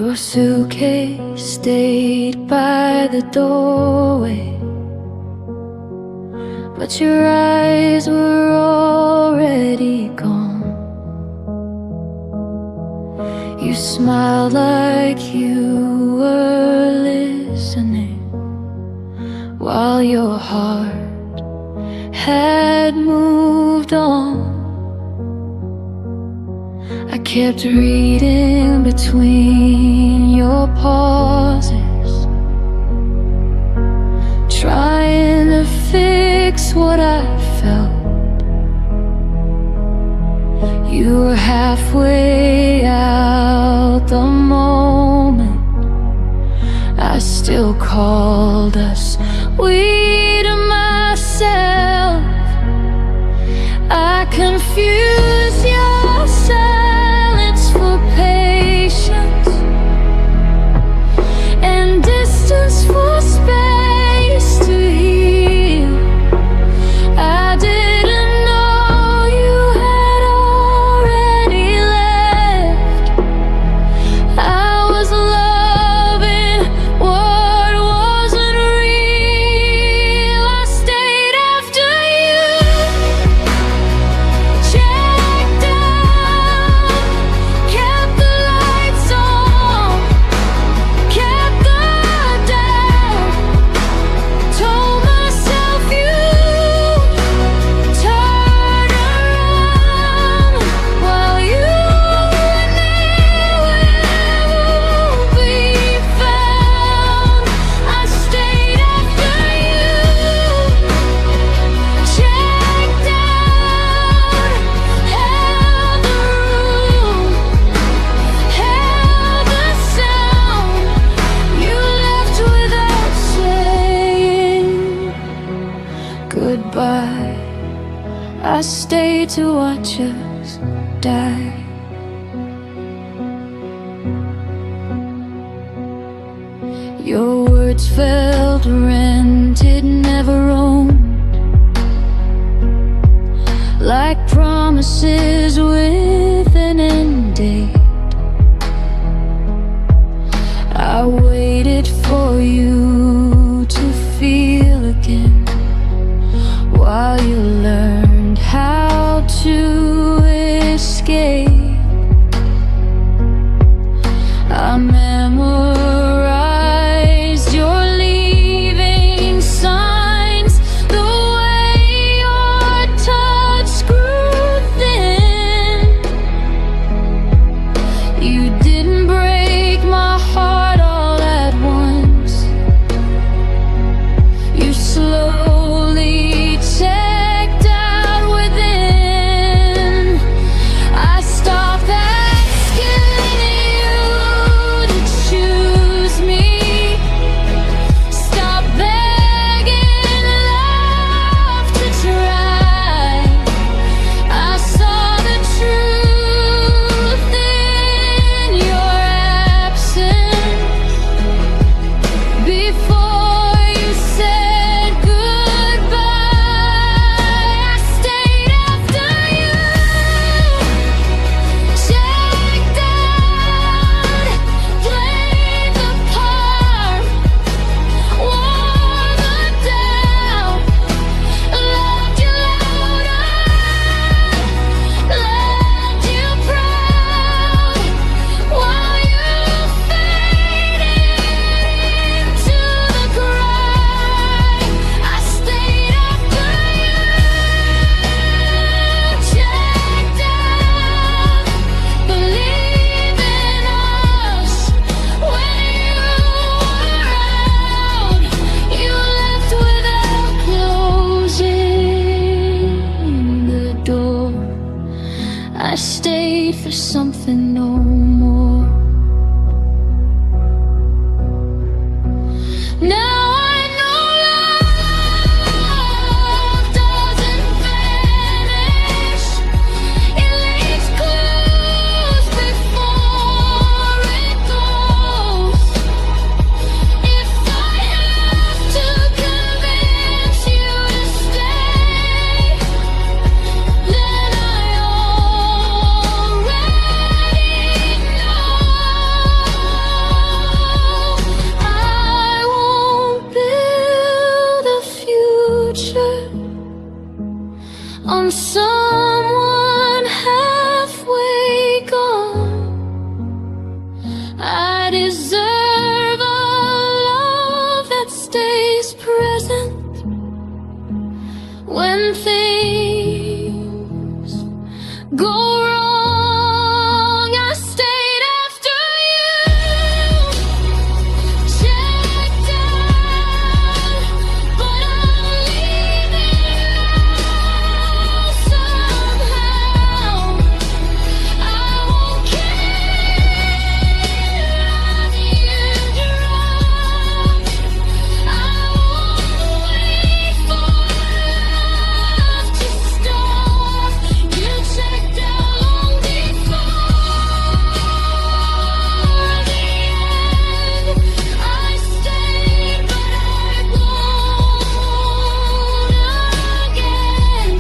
Your suitcase stayed by the doorway, but your eyes were already gone. You smiled like you were listening, while your heart had moved on. I kept reading between your pauses, trying to fix what I felt. You were halfway out the moment I still called us we to myself. I confused your silence for patience and distance for space to heal. I didn't know you had already left. I was loving what wasn't real. I stayed after you, checked out, kept the lights on, kept the doubt, told myself you'd turn around while you were nowhere to be found. I stayed after you, checked out, held the room, held the sound. You left without saying goodbye. I stayed to watch us die. Your words felt rented, never owned, like promises with an end date. I waited for you to feel again, while you learned how to escape. I memorized your leaving signs, the way your touch grew thin. You didn't break my heart all at once. You slowly checked out within. I stopped asking you to choose me, stop begging love to try. I saw the truth in your absence before you said goodbye. I stayed after you, checked out, played the part, wore the doubt, loved you louder, loved you proud, while you faded into the cry. I stayed after you, checked out, believed in us when you were around. You left without closing the door. I stayed for something no more. Now I know love doesn't vanish. It leaves clues before it goes. If I have to convince you to stay, then I already go wrong. I stayed after you. Checked out, but I'm leaving now. Somehow I won't care on you drop. I won't wait for love to stop. You checked out long before the end. I stayed, but I won't again.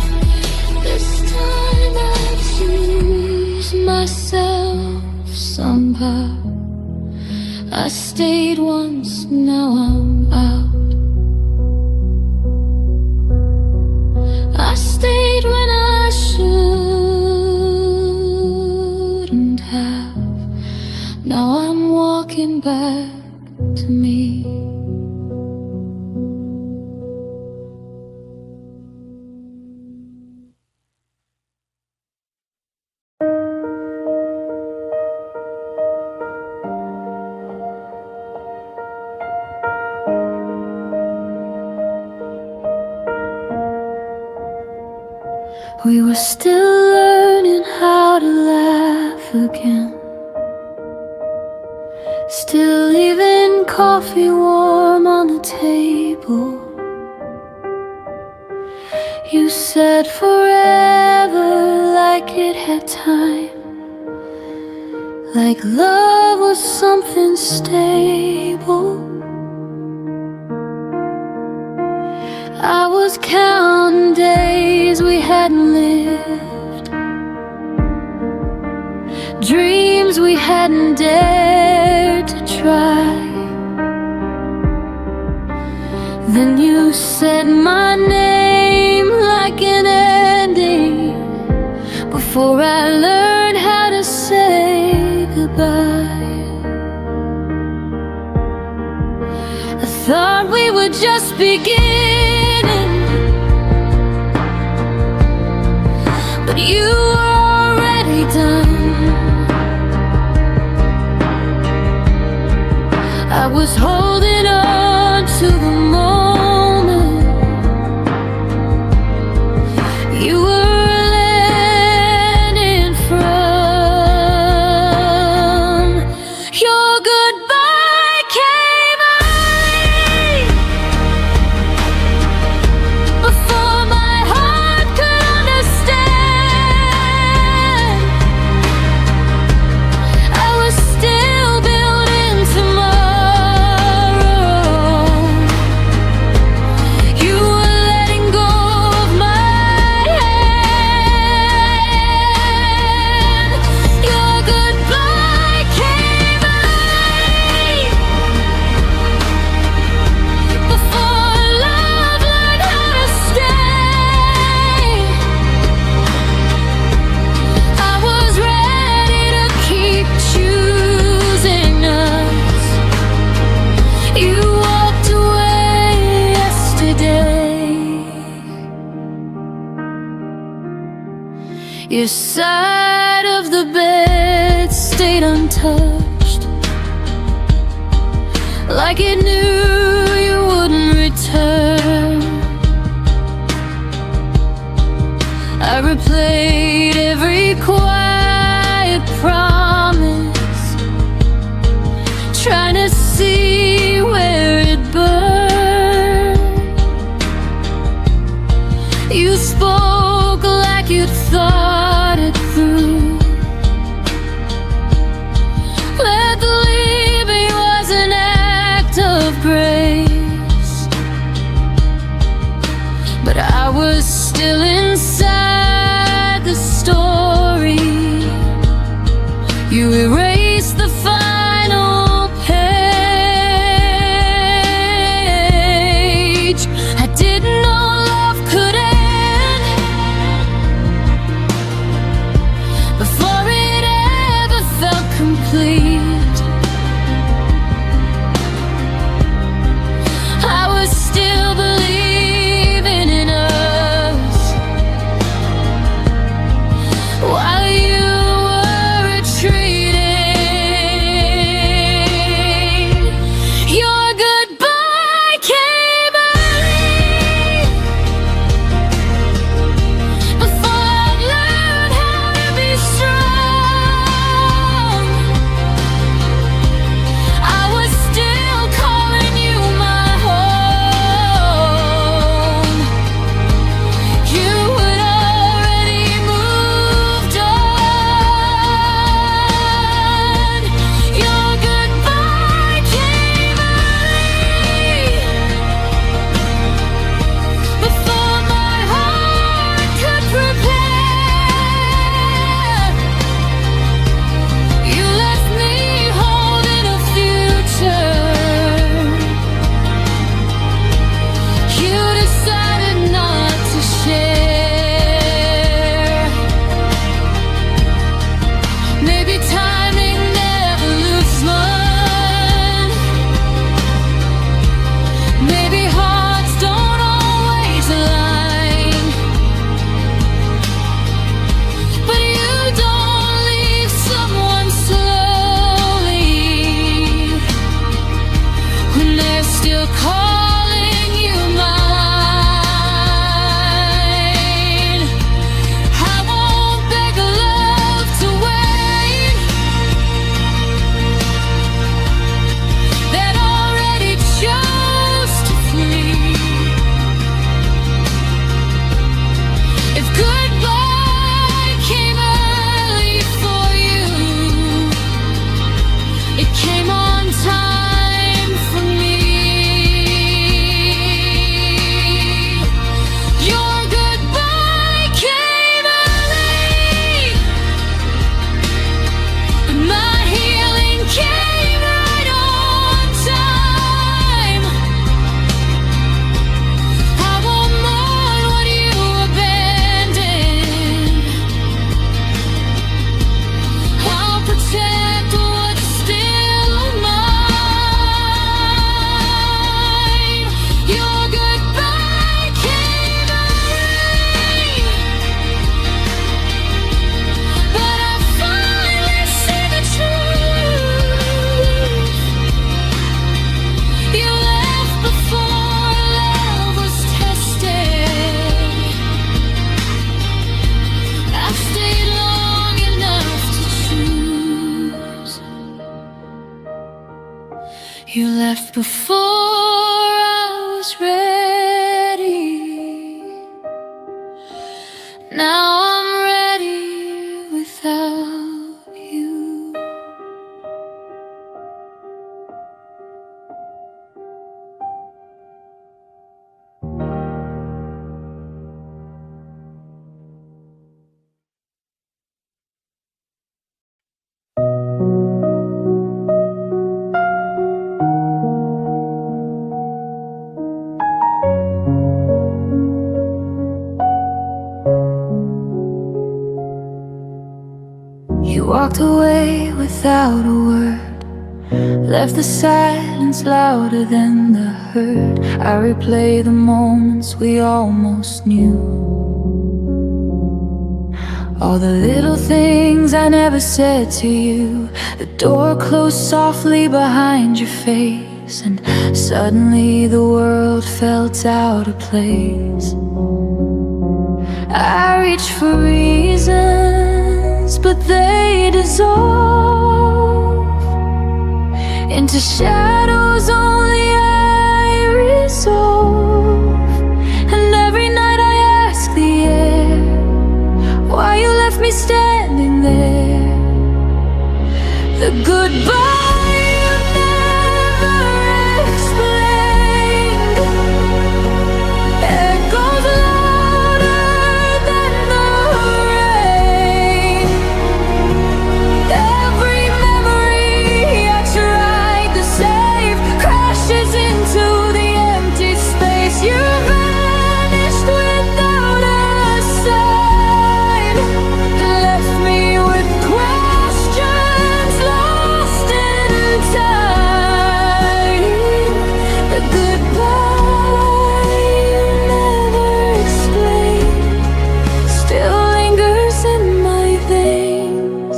This time I choose myself somehow. I stayed once, now I'm out. I stayed when I shouldn't have. Now I'm walking back to me. We were still learning how to laugh again. Still leaving coffee warm on the table. You said forever like it had time, like love was something stable. I was counting days we hadn't lived, dreams we hadn't dared to try. Then you said my name like an ending, before I learned how to say goodbye. I thought we were just beginning, but you were already done. I was holding on to the moment you were landing from. Your goodbye came early, before my heart could understand. I was still building tomorrow. You were letting go of my hand. Your goodbye came early, before love learned how to stay. I was ready to keep choosing us. You walked away yesterday. Your side of the bed stayed untouched, like it knew you wouldn't return. I replayed every quiet promise, trying to see where it burned. You spoke like you'd thought it through. Let the leaving was an act of grace, but I was still inside the story. You erased the final page. I didn't know love could end before it ever felt complete. when they're still calling you mine. I won't beg love to wait, that already chose to flee. If goodbye came early for you, it came on time for me. Your goodbye came early, but my healing came right on time. I won't mourn what you abandoned, I'll protect what's still mine. Your goodbye came early, but I finally see the truth. You left before love was tested. I've stayed long enough to choose. You left before I was ready. Now I'm ready without you. You walked away without a word, left the silence louder than the hurt. I replay the moments we almost knew, all the little things I never said to you. The door closed softly behind your face, and suddenly the world felt out of place. I reached for reasons, but they dissolve into shadows only I resolve. And every night I ask the air why you left me standing there. The goodbye you never explained echoes louder than the rain. Every memory I tried to save crashes into the empty space. You vanished without a sign, left me with questions lost in time. The goodbye you never explained still lingers in my veins.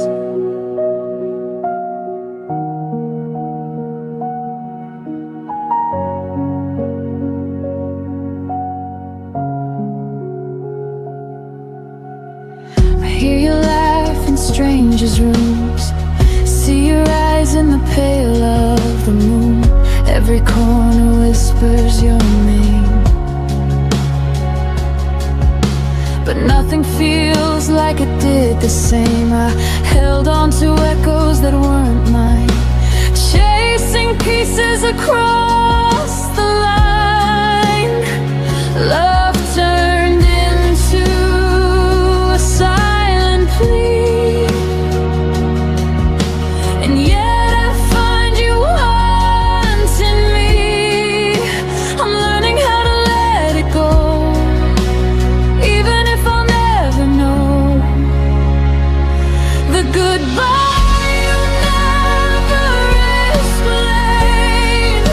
I hear you laugh in strangers' rooms, see your eyes in the pale of the moon. Every corner whispers your name, but nothing feels like it did the same. I held on to echoes that weren't mine, chasing pieces across the line. Love turned into a silent plea, and yet I find you haunting me. I'm learning how to let it go, even if I'll never know. The goodbye you never explained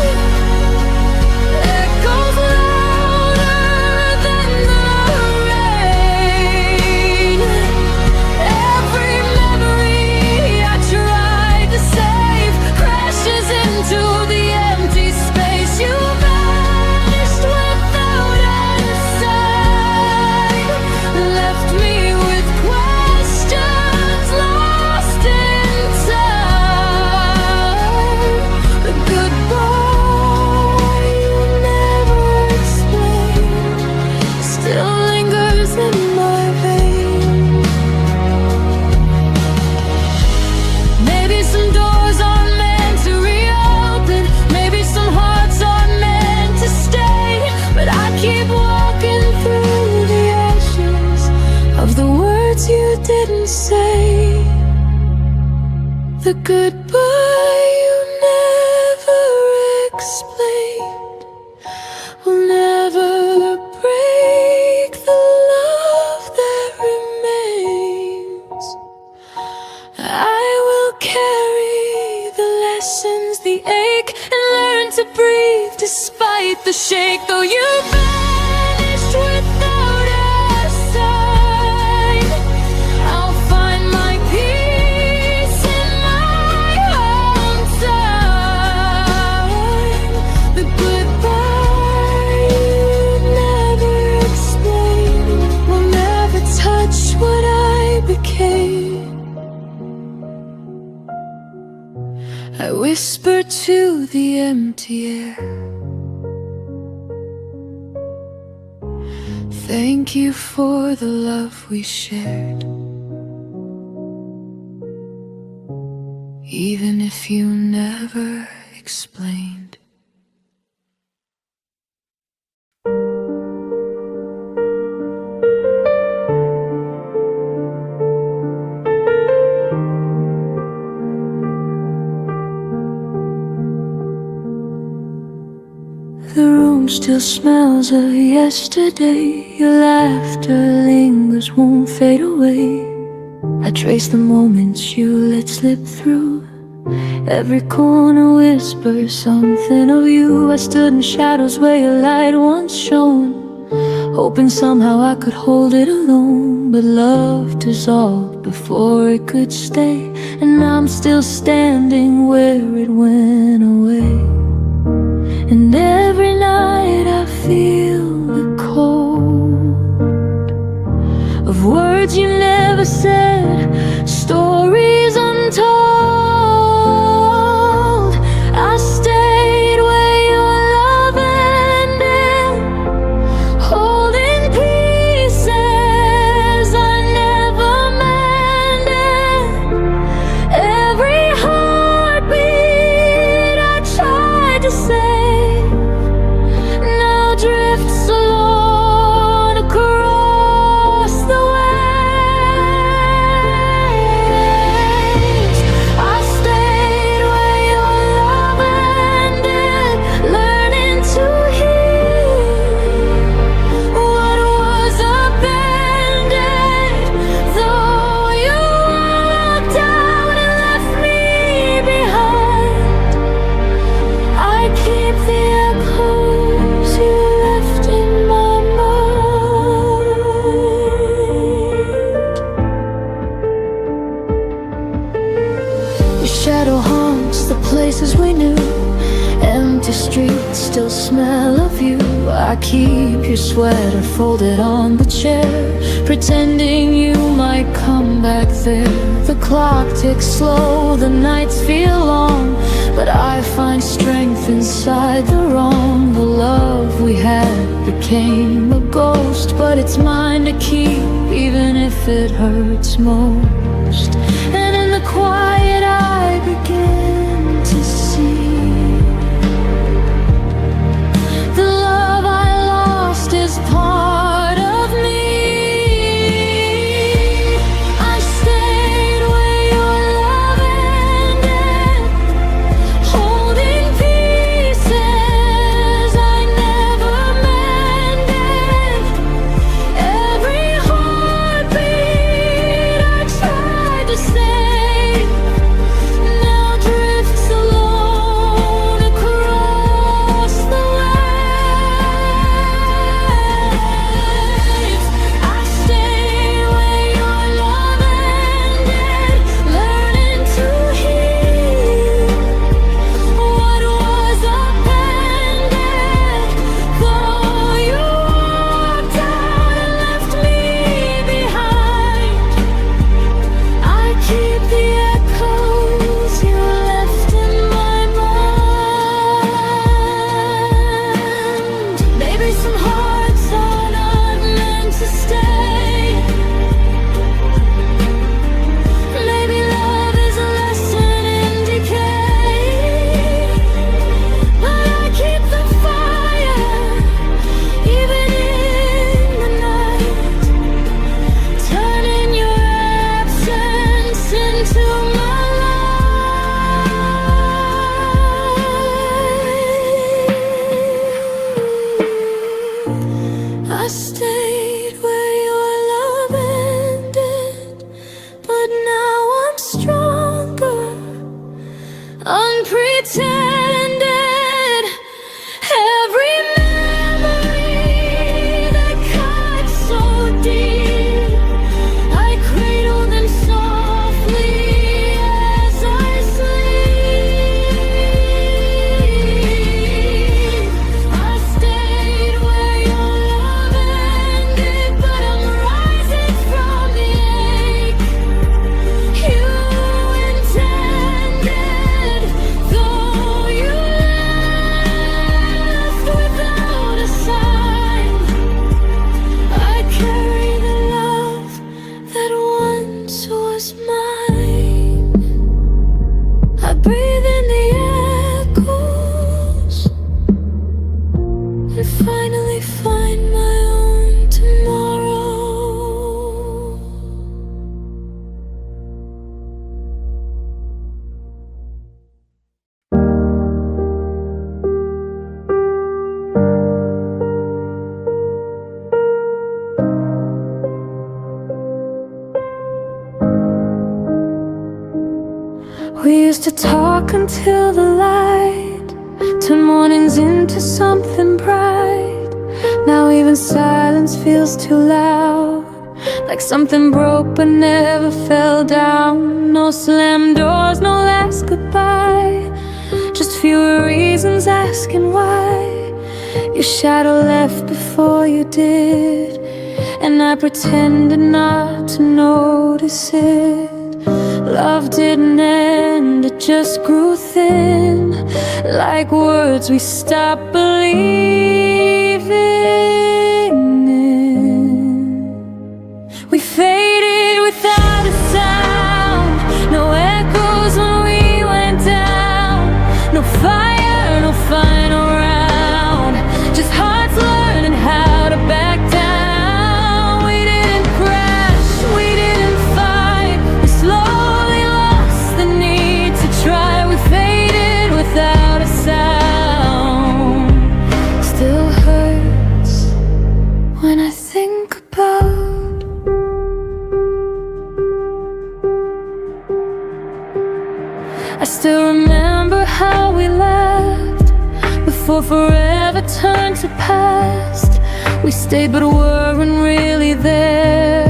The goodbye you never explained will never break the love that remains. I will carry the lessons, the ache, and learn to breathe despite the shake. Though you vanished without a sign, I'll find my peace in my own time. The goodbye you never explained will never touch what I became. I whisper to the empty air, thank you for the love we shared. Even if you never explained. The room still smells of yesterday. Your laughter lingers, won't fade away. I trace the moments you let slip through. Every corner whispers something of you. I stood in shadows where your light once shone, hoping somehow I could hold it alone. But love dissolved before it could stay, and I'm still standing where it went away. And every night I feel the cold of words you never said, stories untold. I stayed where your love ended, holding pieces I never mended. Every heartbeat I tried to save now drifts alone across the waves. I stayed where your love ended, learning to heal what was abandoned. Though you walked out and left me behind, I keep the echoes you left in my mind. Your shadow haunts the places we knew, empty streets still smell of you. I keep your sweater folded on the chair, pretending you might come back there. The clock ticks slow, the nights feel long, but I find strength inside the wrong. The love we had became a ghost, but it's mine to keep, even if it hurts most. And in the quiet I begin to see the love I lost is part of me. I stayed where your love ended, holding pieces I never mended. Every heartbeat I tried to save used to talk until the light turned mornings into something bright. Now even silence feels too loud, like something broke but never fell down. No slammed doors, no last goodbye, just fewer reasons asking why. Your shadow left before you did, and I pretended not to notice it. Love didn't end, it just grew thin, like words we stopped believing in. We faded without a sound, no echoes when we went down. No fire, no final round, just hearts learning how to back down. We didn't crash, we didn't fight, we slowly lost the need to try. We faded without a sound. Still hurts when I think about I still remember how we laughed before forever turned to past. We stayed but weren't really there,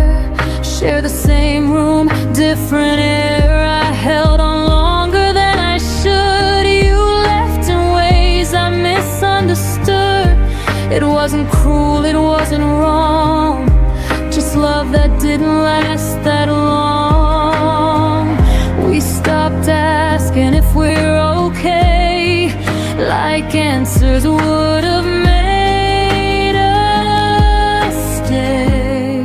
share the same room, different air. I held on longer than I should. You left in ways I misunderstood. It wasn't cruel, it wasn't wrong, just love that didn't last that long. We stopped asking if we're okay, like answers would have made us stay.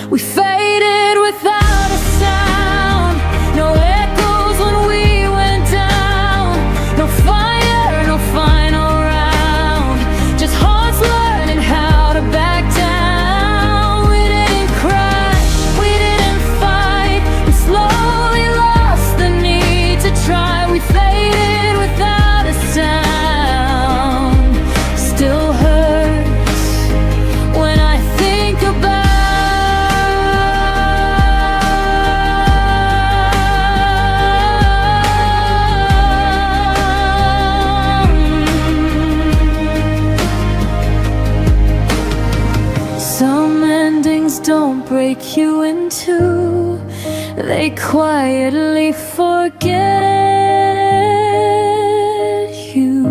We faded without a sound, no echoes when we went down. No fire, no final round, just hearts learning how to back down. We didn't crash, we didn't fight, we slowly lost the need to try. We faded without a sound. Still hurts when I think about some endings don't break you in two, they quietly forget you.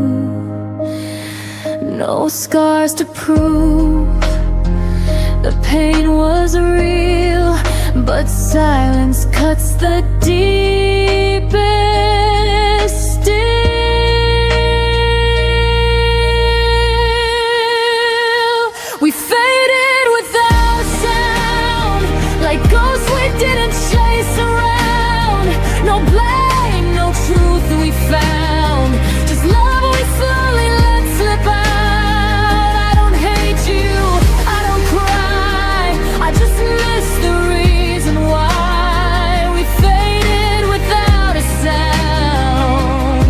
No scars to prove the pain was real, but silence cuts the deepest still. We faded without sound, like ghosts we didn't chase around. No blame, no truth we found, just love we slowly let slip out. I don't hate you, I don't cry, I just miss the reason why. We faded without a sound,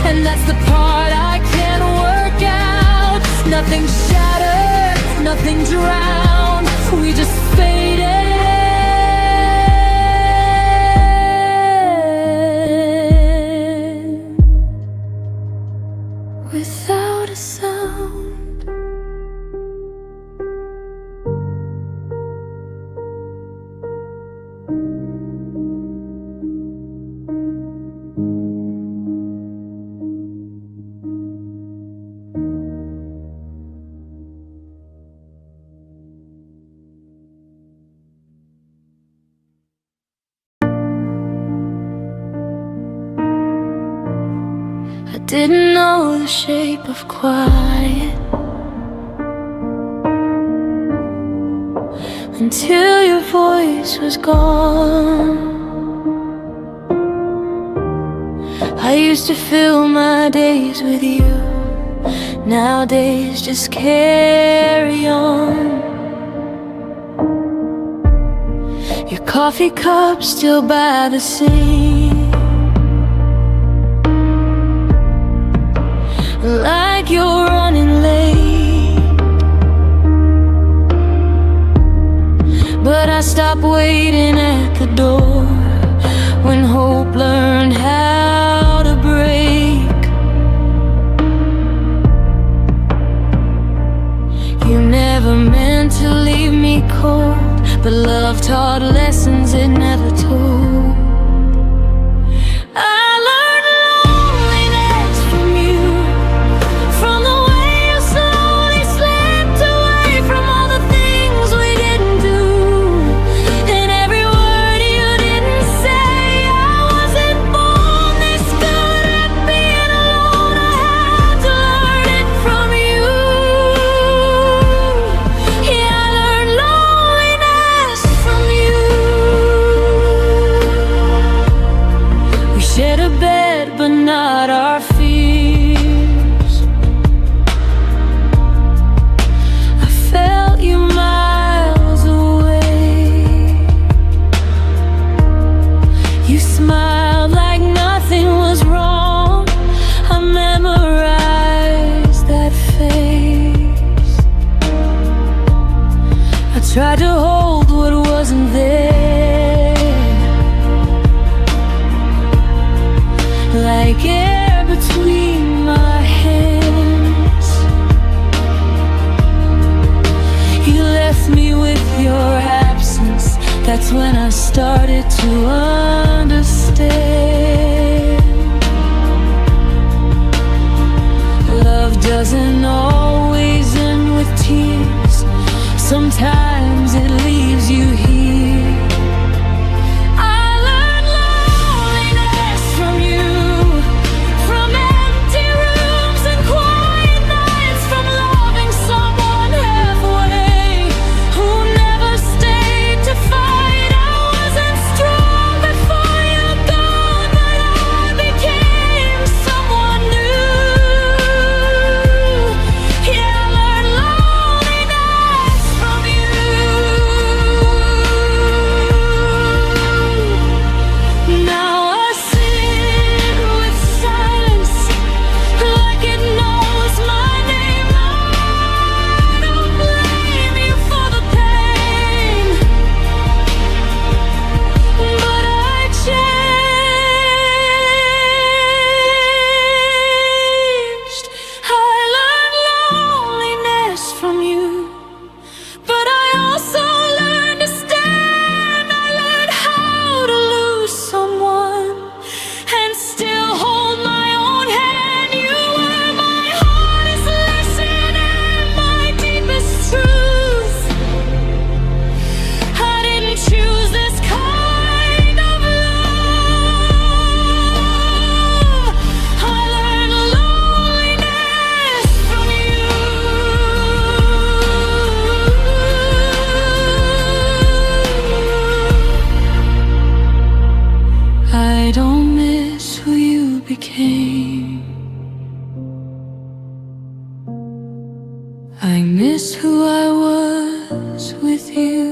and that's the part I can't work out. Nothing shattered, nothing drowned, we just faded without a sound. I didn't know the shape of quiet until your voice was gone. I used to fill my days with you, nowadays just carry on. Your coffee cup still by the sink, like you're running late, but I stopped waiting at the door when hope learned but love taught lessons it never told. I learned loneliness from you, from the way you slowly slipped away from all the things we didn't do, and every word you didn't say. I wasn't born this good at being alone. I had to learn it from you. Yeah, I learned loneliness from you. We shared a bed, but not our fears. I felt you miles away. You smiled like nothing was wrong. I memorized that face. I tried to hold what wasn't there, like air between my hands. You left me with your absence. That's when I started to understand. Love doesn't always end with tears. Sometimes it leaves you here. I learned loneliness from you, from empty rooms and quiet nights, from loving someone halfway who never stayed to fight. I wasn't strong before you gone, but I became someone new. Yeah, I learned loneliness from you. Now I sit with silence like it knows my name. I don't blame you for the pain, but I changed. I learned loneliness from you, but I also learned to stand. I learned how to lose someone and still hold my own hand. You were my hardest lesson and my deepest truth. I didn't choose this kind of love. I learned loneliness from you. I don't miss who you became. I miss who I was with you.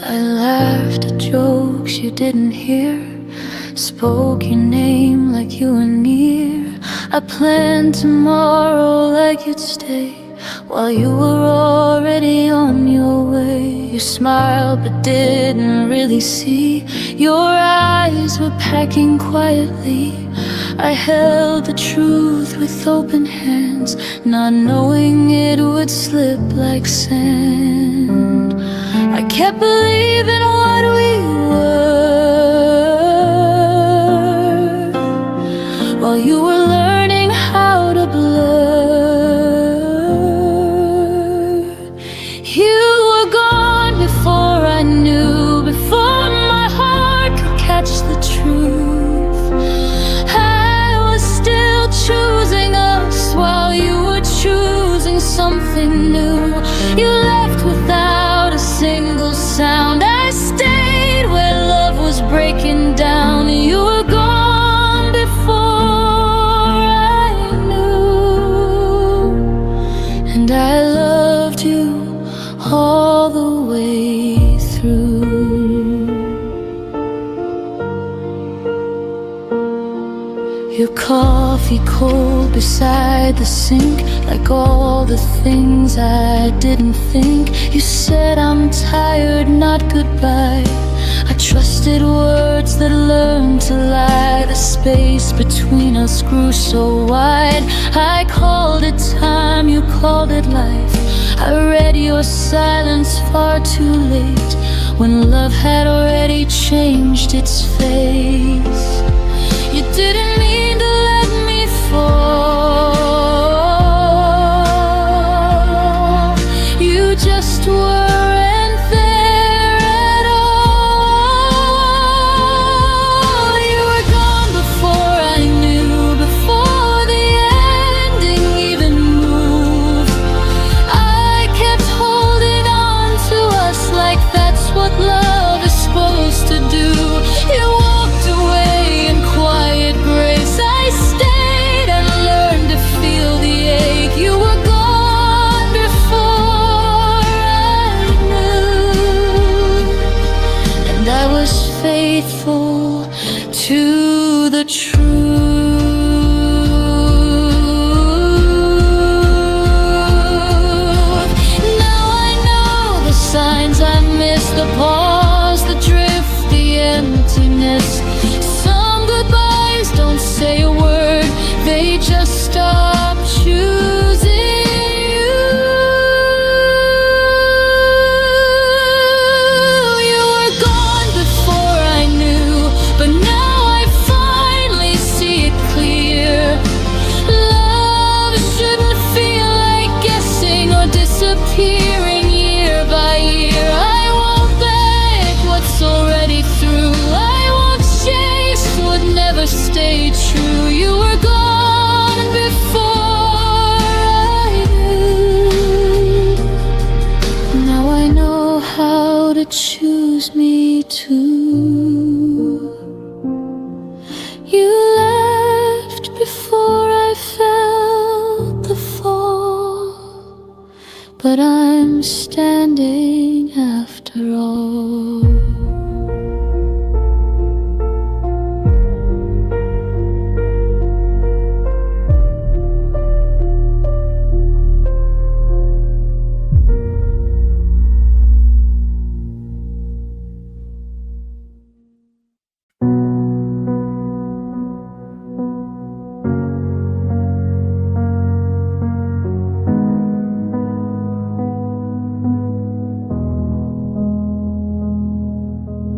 I laughed at jokes you didn't hear, spoke your name like you were near. I planned tomorrow like you'd stay while you were already on your way. You smiled but didn't really see. Your eyes were packing quietly. I held the truth with open hands, not knowing it would slip like sand. I kept believing what we were while you were learning how to blur. You were gone before I knew, before my heart could catch the truth. I was still choosing us while you were choosing something new. You left without a single sound. I stayed where love was breaking down. You were gone before I knew, and I loved you all the way through. coffee cold beside the sink, like all the things I didn't think. You said I'm tired, not goodbye. I trusted words that learned to lie. The space between us grew so wide. I called it time, you called it life. I read your silence far too late, when love had already changed its face. You didn't mean to let me fall. You just weren't there at all. You were gone before I knew, before the ending even moved. I kept holding on to us like that's what love is supposed to do. You walked away in quiet grace. I stayed and learned to feel the ache. You were gone before I knew, and I was faithful to the truth. Now I know the signs I missed, the pause, the drift, the emptiness. Some goodbyes don't say a word, they just stop choosing you. You were gone before I knew, but now I finally see it clear. Love shouldn't feel like guessing or disappearing year by year. I won't beg what's already through. I won't chase what never stayed true. You were gone before I knew. Now I know how to choose me too. You left before I felt the fall, but I'm standing after all.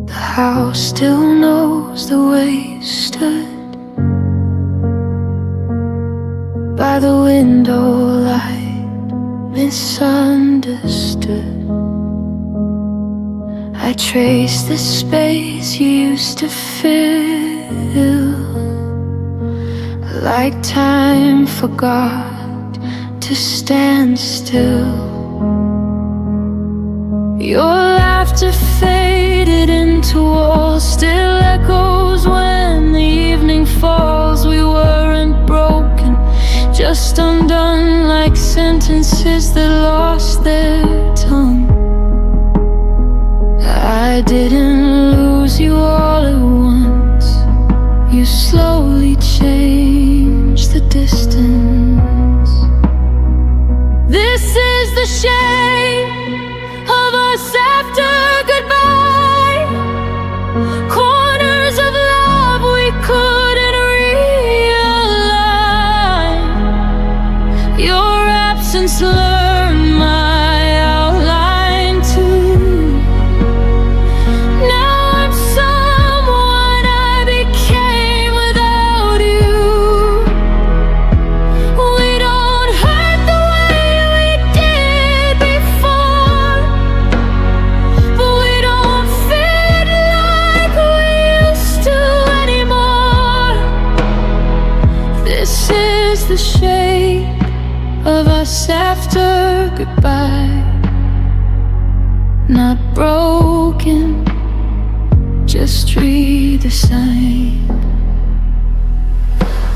The house still knows the way you stood by the window light, misunderstood. I trace the space you used to fill, like time forgot to stand still. Your laughter faded into walls, still echoes when the evening falls. We weren't broken, just undone, like sentences that lost their tongue. I didn't lose you all at once. You slowly changed the distance. This is the shape of us after goodbye. Corners of love we couldn't realign. Your absence learned my outline too. Now I'm someone I became without you. We don't hurt the way we did before, but we don't fit like we used to anymore. This is the shape of us after goodbye. Not broken, just redesigned.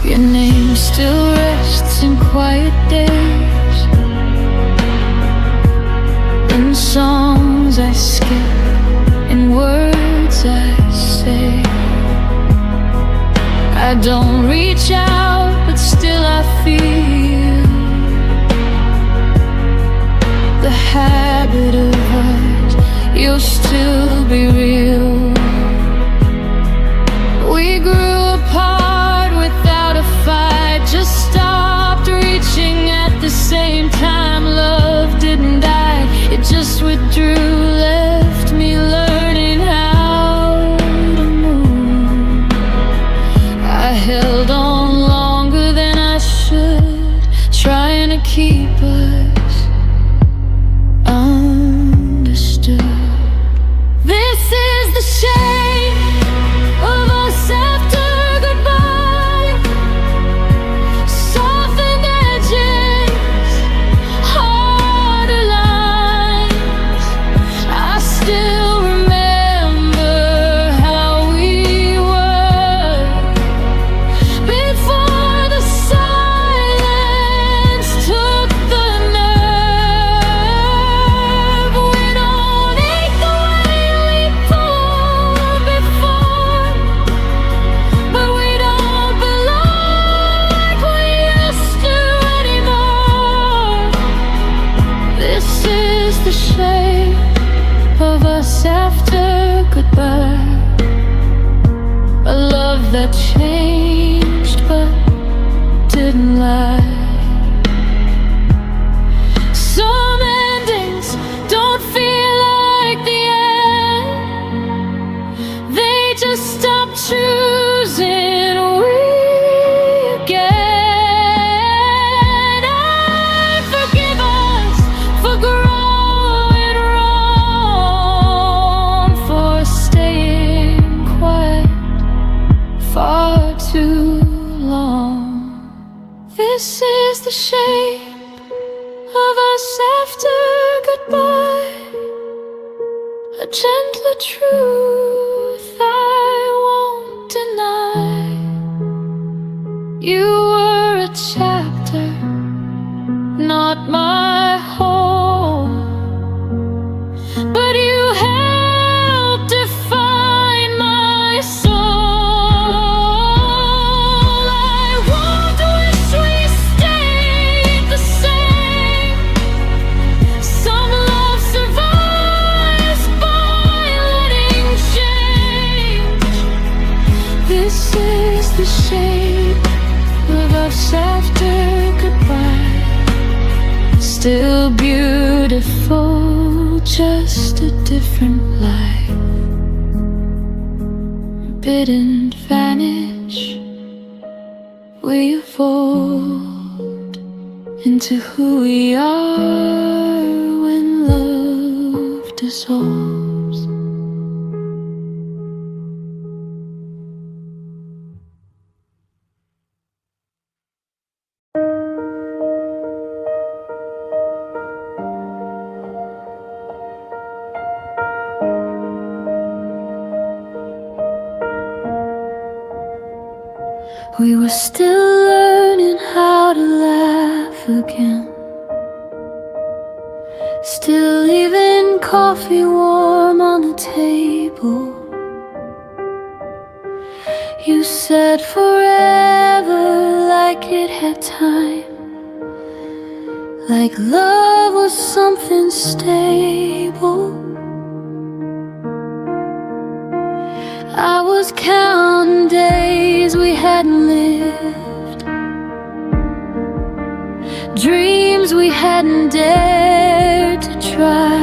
Your name still rests in quiet days, in songs I skip, in words I say. I don't reach out feel. The habit of us, you'll still be real. We grew apart without a fight, just stopped reaching at the same time. Love didn't die, it just withdrew, left me learning how to move. I held on longer than I should, trying to keep us understood. This is the shape of us after goodbye. Softened edges, harder lines. I still remember how we were before the silence took the nerve. We don't ache the way we pulled before, but we don't belong like we used to anymore. This is the shape of us after goodbye. A love that changed but didn't lie. Some endings don't feel like the end, they just stop choosing we again. I forgive us for growing wrong, for staying quiet far too long. This is the shape of us after goodbye. A gentler truth I won't deny. You were a chapter, not my home, but you helped define my soul. I won't wish we stayed the same. Some love survives by letting change. This is the shape of us after goodbye. Still beautiful, just a different life. Didn't vanish, we evolved into who we are when love dissolves. We were still learning how to laugh again, still leaving coffee warm on the table. You said forever like it had time, like love was something stable. I was counting days we hadn't lived, dreams we hadn't dared to try.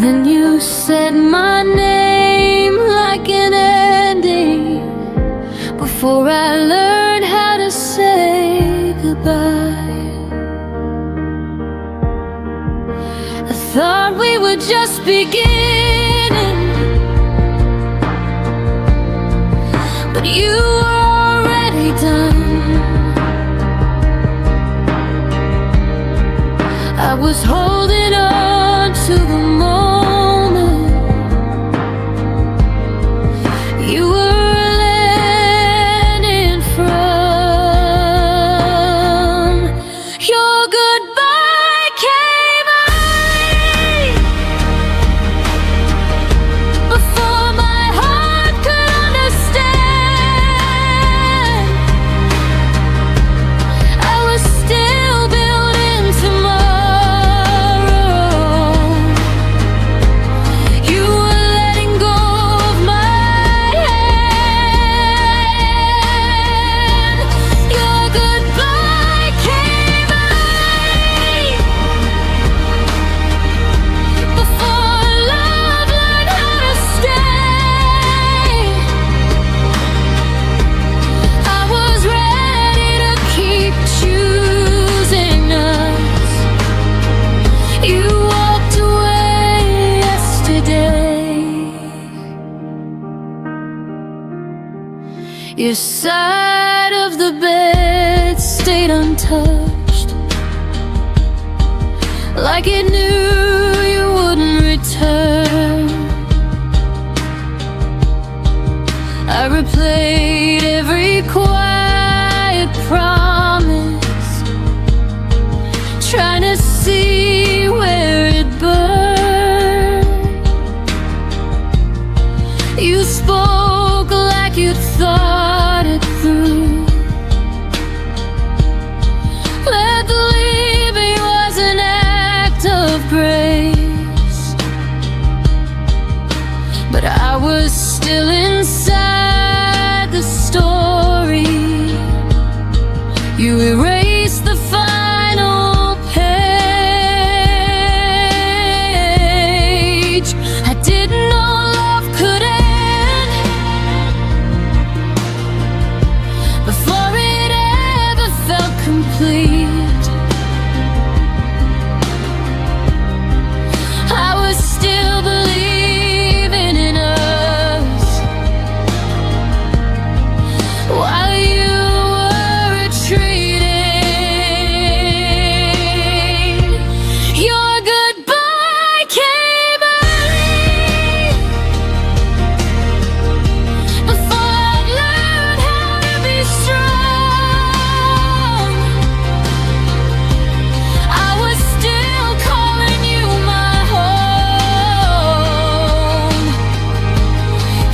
Then you said my name like an ending, before I learned how to say goodbye. I thought we were just beginning, but you were already done. I was holding on to the moment you were landing from. Your goodbye came early, before my heart could understand. Your side of the bed stayed untouched, like it knew you wouldn't return. I replayed every quiet promise, trying to see where it burned. You spoke like you'd thought it through, that the leaving was an act of grace. But I was still inside the story. You erased the final page. I didn't know love could end before it ever felt complete. I was still believing in us while you were retreating. Your goodbye came early, before I'd learned how to be strong. I was still calling you my home.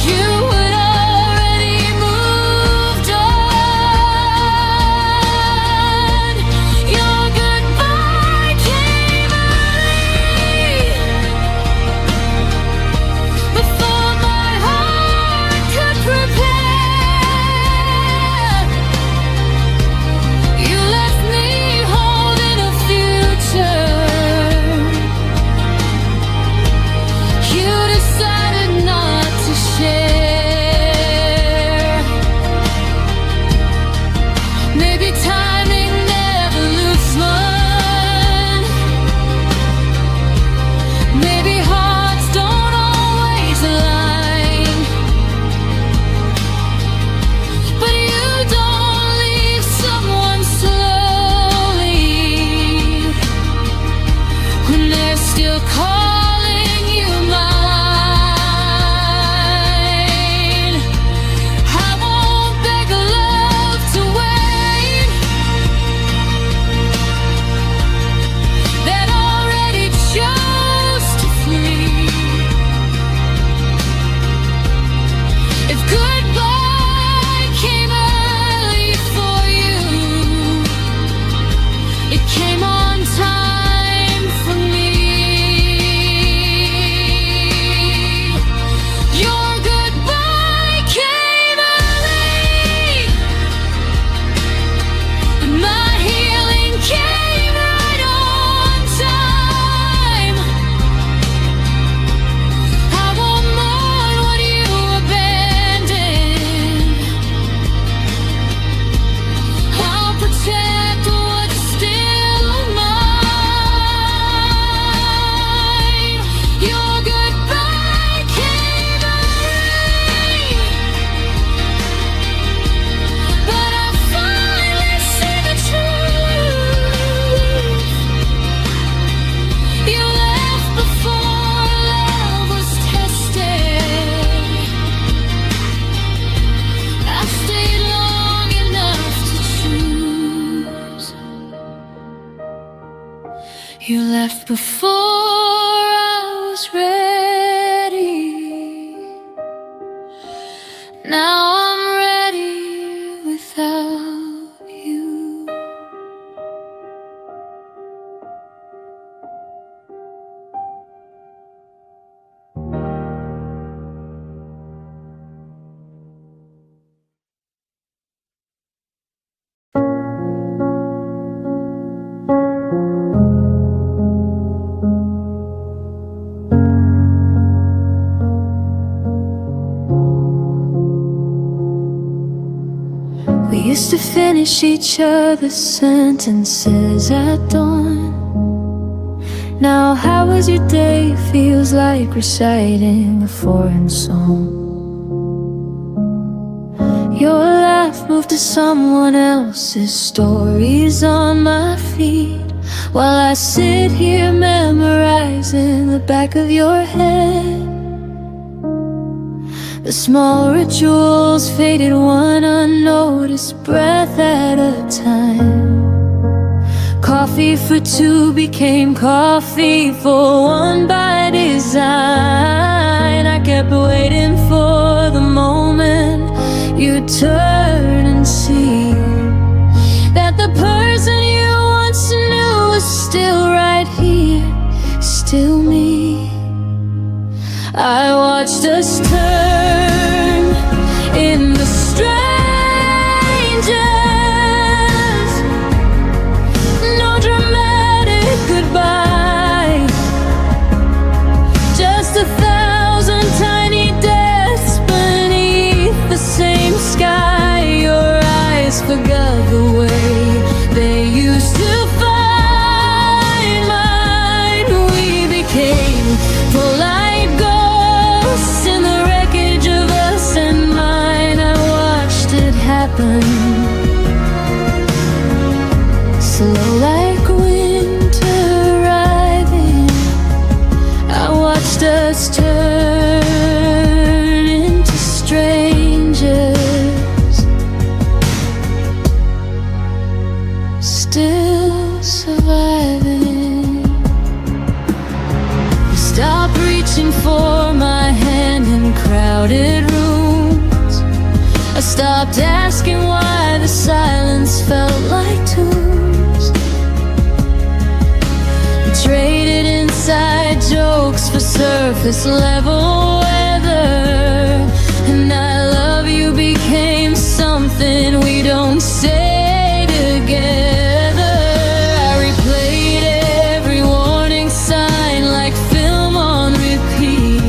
You had already moved on. Your goodbye came early, before my heart could prepare. You left me holding a future. You decided not to share. Maybe timing never looks one. Maybe hearts don't always align. But you don't leave someone slowly when they're still calling you mine. I won't beg love to wait, that already chose to flee. If goodbye came early for you, it came on time for me. Your goodbye came early, but my healing came right on time. I won't mourn what you abandoned. I'll protect what's still mine. Your goodbye came early, but I finally see the truth. You left before love was tested. I stayed long enough to choose. You left before I was ready. Now I'm ready without you. We used to finish each other's sentences at dawn. Now how was your day feels like reciting a foreign song. Your life move to someone else's stories on my feet, while I sit here memorizing the back of your head. The small rituals faded one unnoticed breath at a time. Coffee for two became coffee for one by design. I kept waiting for the moment you'd turn and see that the person you once knew was still right here, still me. I watched us turn in the strangers. No dramatic goodbye, just 1,000 tiny deaths beneath the same sky. Your eyes forgot the way they used to find mine. We became polite ghosts in the wreckage of us and mine. I watched it happen, slow like winter arriving. I watched us turn into strangers, still surviving. Stop reaching for my hand in crowded rooms. I stopped asking why the silence felt like tunes. Traded inside jokes for surface level weather, and I love you became something we don't say together. I replayed every warning sign like film on repeat.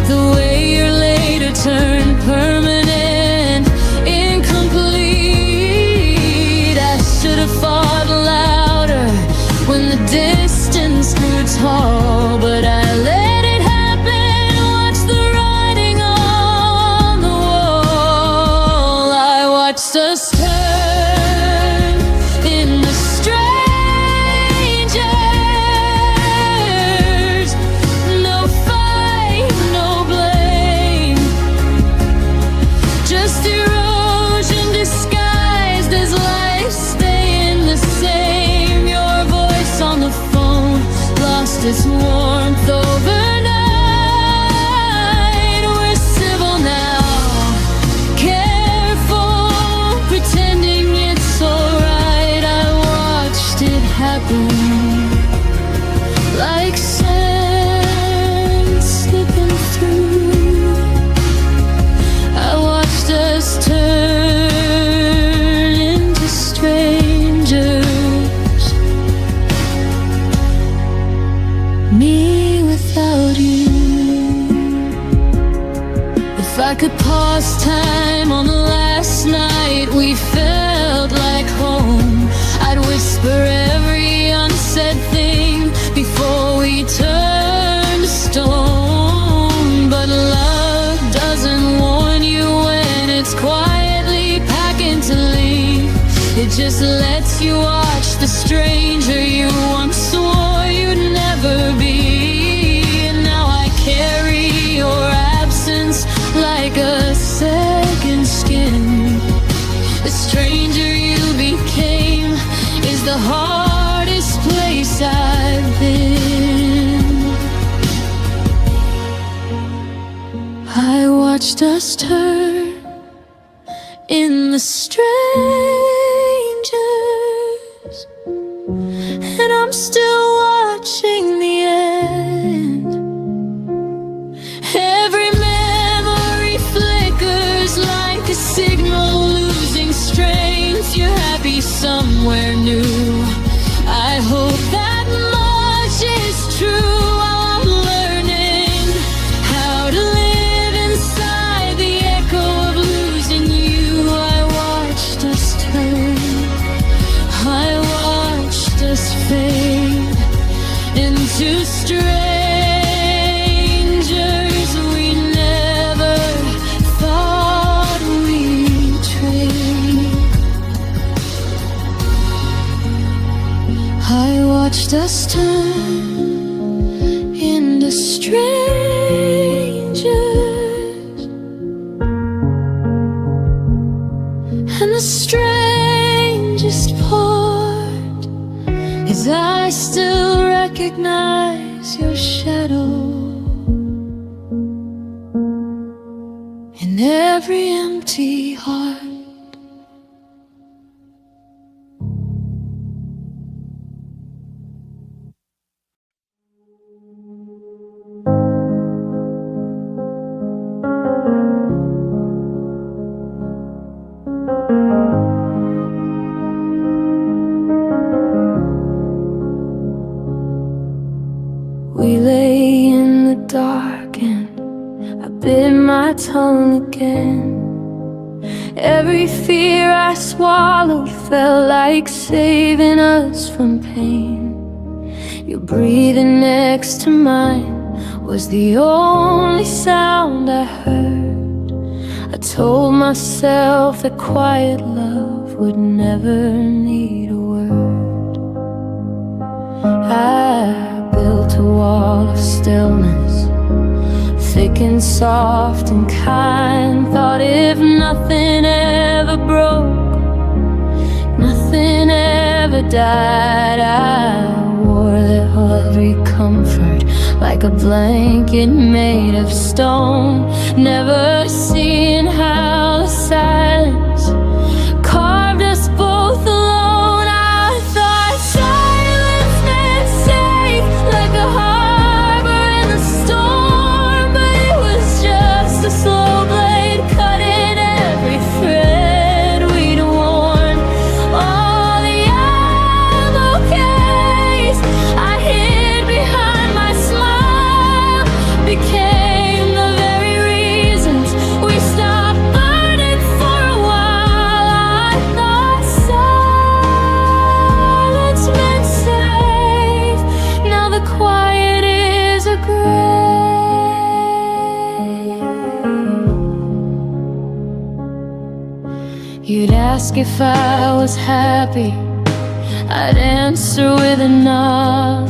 The way your later turned permanent, incomplete. I should have fought louder when the distance grew tall, but I let it happen. Watch the writing on the wall. I watched us turn into strangers. No fight, no blame, just erosion disguised as life staying the same. Your voice on the phone lost its warmth overnight. We're civil now, careful, pretending it's alright. I watched it happen like sand slipping through. I watched us turn into strangers, me without you. If I could pause time on the last night we felt like home, I'd whisper every unsaid thing before we turned to stone. But love doesn't warn you when it's quietly packing to leave. It just lets you watch the stranger you once swore you'd never be. And now I carry your absence like a second skin. The stranger you became is the hardest place I've been. I watched us turn in the strangers, and I'm still watching the end. Every memory flickers like a signal losing strength. You're happy somewhere new. I hope that much is true. While I'm learning how to live inside the echo of losing you, I watched us turn, I watched us fade into strangers we never thought we'd I watched us turn into strangers, and the strangest part is I still recognize your shadow in every empty heart. We lay in the dark and I bit my tongue again. Every fear I swallowed felt like saving us from pain. Your breathing next to mine was the only sound I heard. I told myself that quiet love would never need a word. I built a wall of stillness, thick and soft and kind. Thought if nothing ever broke, nothing ever died. I wore that heavy comfort like a blanket made of stone, never seeing how the silence carved us both alone. I thought silence meant safe, like a harbor in the storm, but it was just a slow blade cutting every thread we'd worn. All the ammo case I hid behind my smile became the very reasons we stopped burning for a while. I thought silence meant safe, now the quiet is a grave. You'd ask if I was happy, I'd answer with a nod,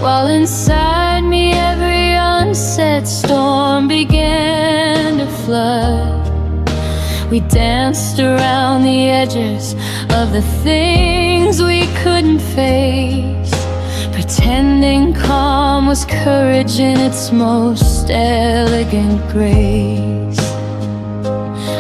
while inside me every unsaid storm began to flood. We danced around the edges of the things we couldn't face, pretending calm was courage in its most elegant grace.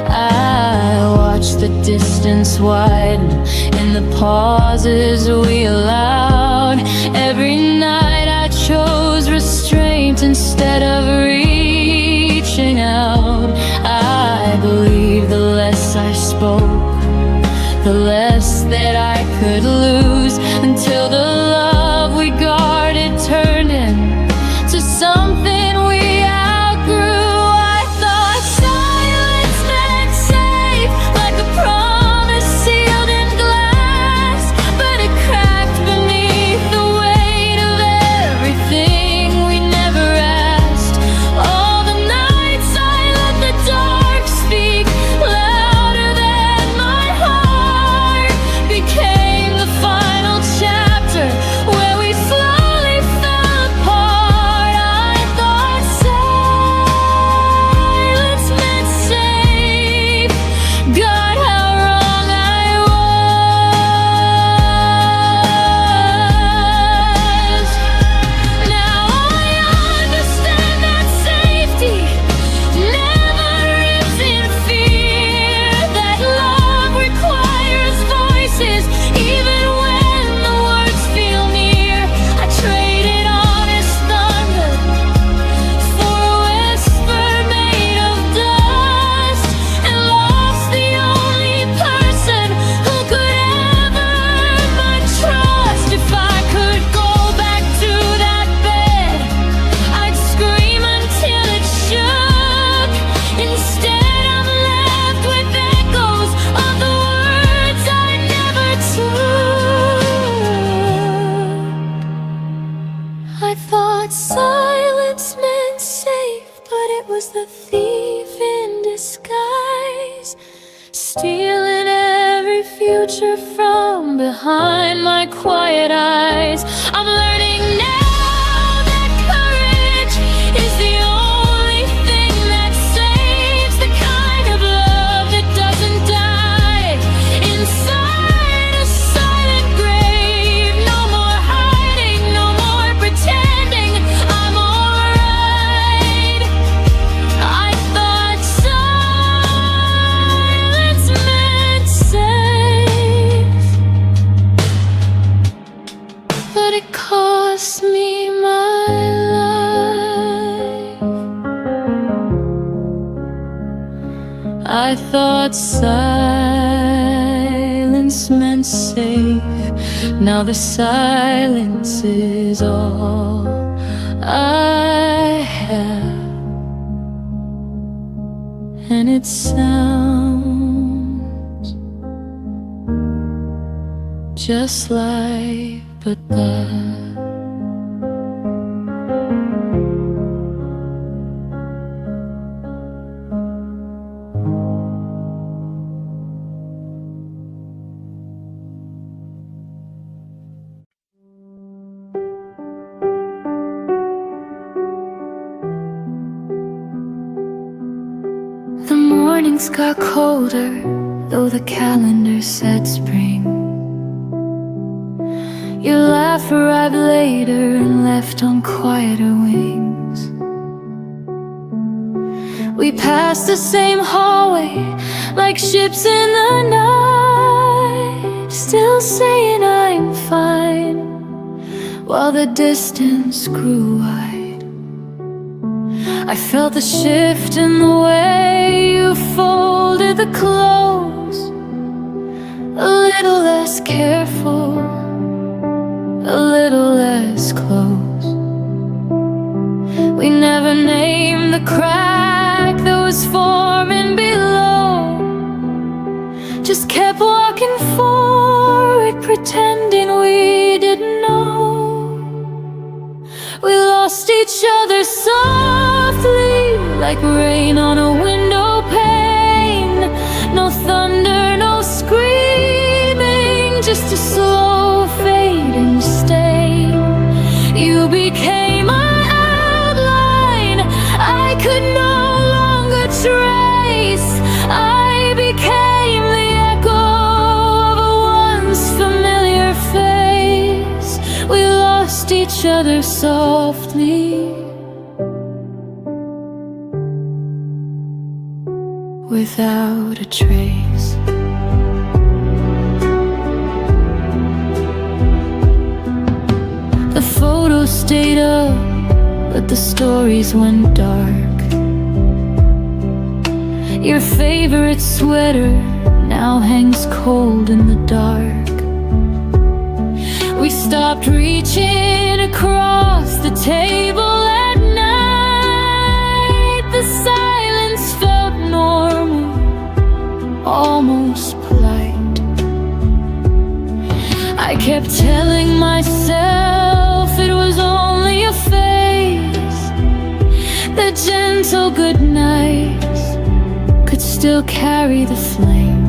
I watched the distance widen in the pauses we allowed. Every night I chose restraint instead of reaching out. I believed the less I spoke, the less that I could lose, until the love we guarded turned into something we outgrew. I thought silence meant safe, like a promise sealed in glass, but it cracked beneath the weight of everything we never asked. All the nights I let the dark speak louder than my heart became the final chapter where we slowly fell apart. I thought silence meant safe. God, how wrong I was. Now I understand that safety never lives in fear, that love requires voices even when the words feel near. I traded honest thunder for a whisper made of dust, and lost the only person who could ever earn my trust. If I could go back to that bed, I'd scream until it shook. Instead I'm left with echoes of the words I never took. I thought silence meant safe, but it was the thief in disguise, stealing every every future from behind my quiet eyes. I'm learning now that courage is the only thing that saves the kind of love that doesn't die inside a silent grave. No more hiding, no more pretending I'm alright. I thought silence meant safe, but it cost me my life. I thought silence meant safe. Now the silence is all I have, and it sounds just like but that. The mornings got colder, though the calendar said spring. Your laugh arrived later and left on quieter wings. We passed the same hallway like ships in the night, still saying I'm fine, while the distance grew wide. I felt the shift in the way you folded the clothes, a little less careful, a little less close. We never named the crack that was forming below, just kept walking forward, pretending we didn't know. We lost each other softly, like rain on a window pane. No thunder, no screaming, just a slow fading stain. You became my outline I could no longer trace. I became the echo of a once familiar face. We lost each other softly, without a trace. The photos stayed up, but the stories went dark. Your favorite sweater now hangs cold in the dark. We stopped reaching across the table at night. The silence felt normal, almost polite. I kept telling myself it was only a phase, that gentle good nights could still carry the flame.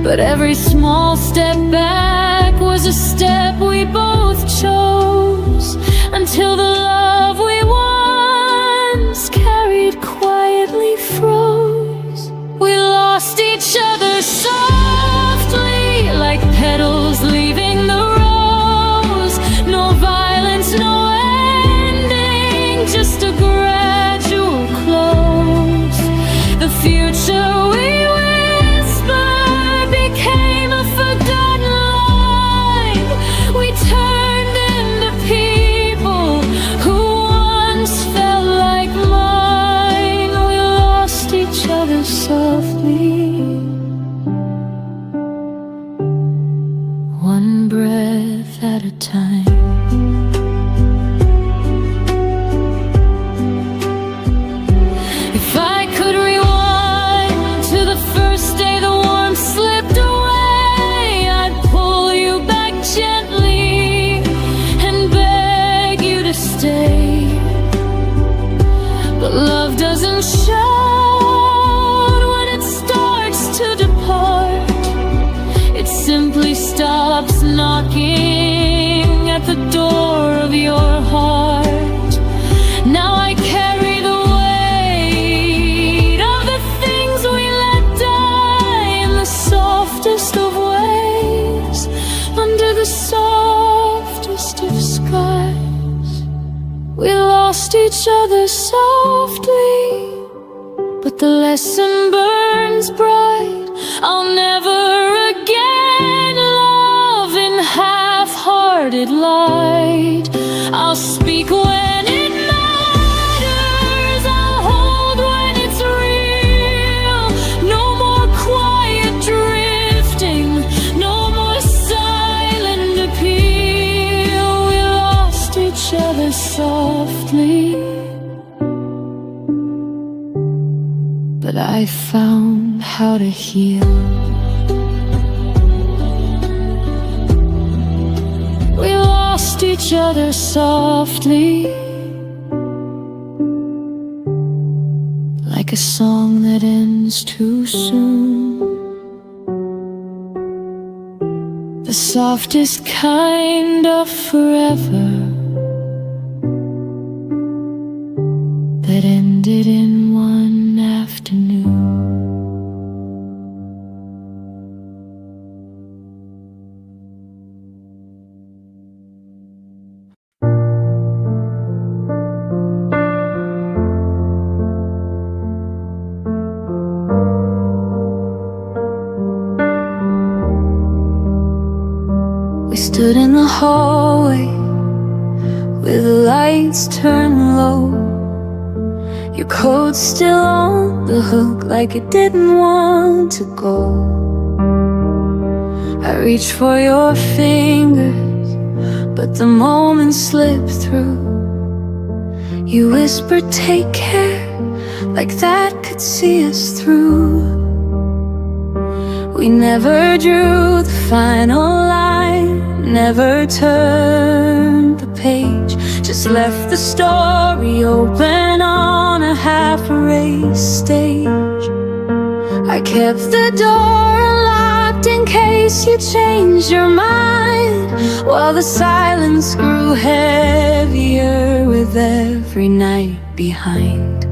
But every small step back was a step we both chose, until the love we once carried quietly froze. We lost each other softly, like petals leaving the rose. No violence, no ending, just a gradual close. The future we whispered became a forgotten line. We turned into people who once felt like mine. We lost each other softly, one breath at a time. If I could rewind to the first day the warmth slipped away, I'd pull you back gently and beg you to stay. But love doesn't shout when it starts to depart. stops knocking at the door of your heart. Now I carry the weight of the things we let die in the softest of ways, under the softest of skies. We lost each other softly, but the lesson burns bright. I'll never again love in half-hearted light. I'll speak when it matters, I'll hold when it's real. No more quiet drifting, no more silent appeal. We lost each other softly, but I found how to heal. We lost each other softly, like a song that ends too soon. The softest kind of forever that ended in one afternoon. We stood in the hallway with the lights turned low, your coat still on the hook like it didn't want to go. I reached for your fingers, but the moment slipped through. You whispered, take care, like that could see us through. We never drew the final line, never turned the page, just left the story open on a half-erased stage. I kept the door unlocked in case you changed your mind, while the silence grew heavier with every night behind.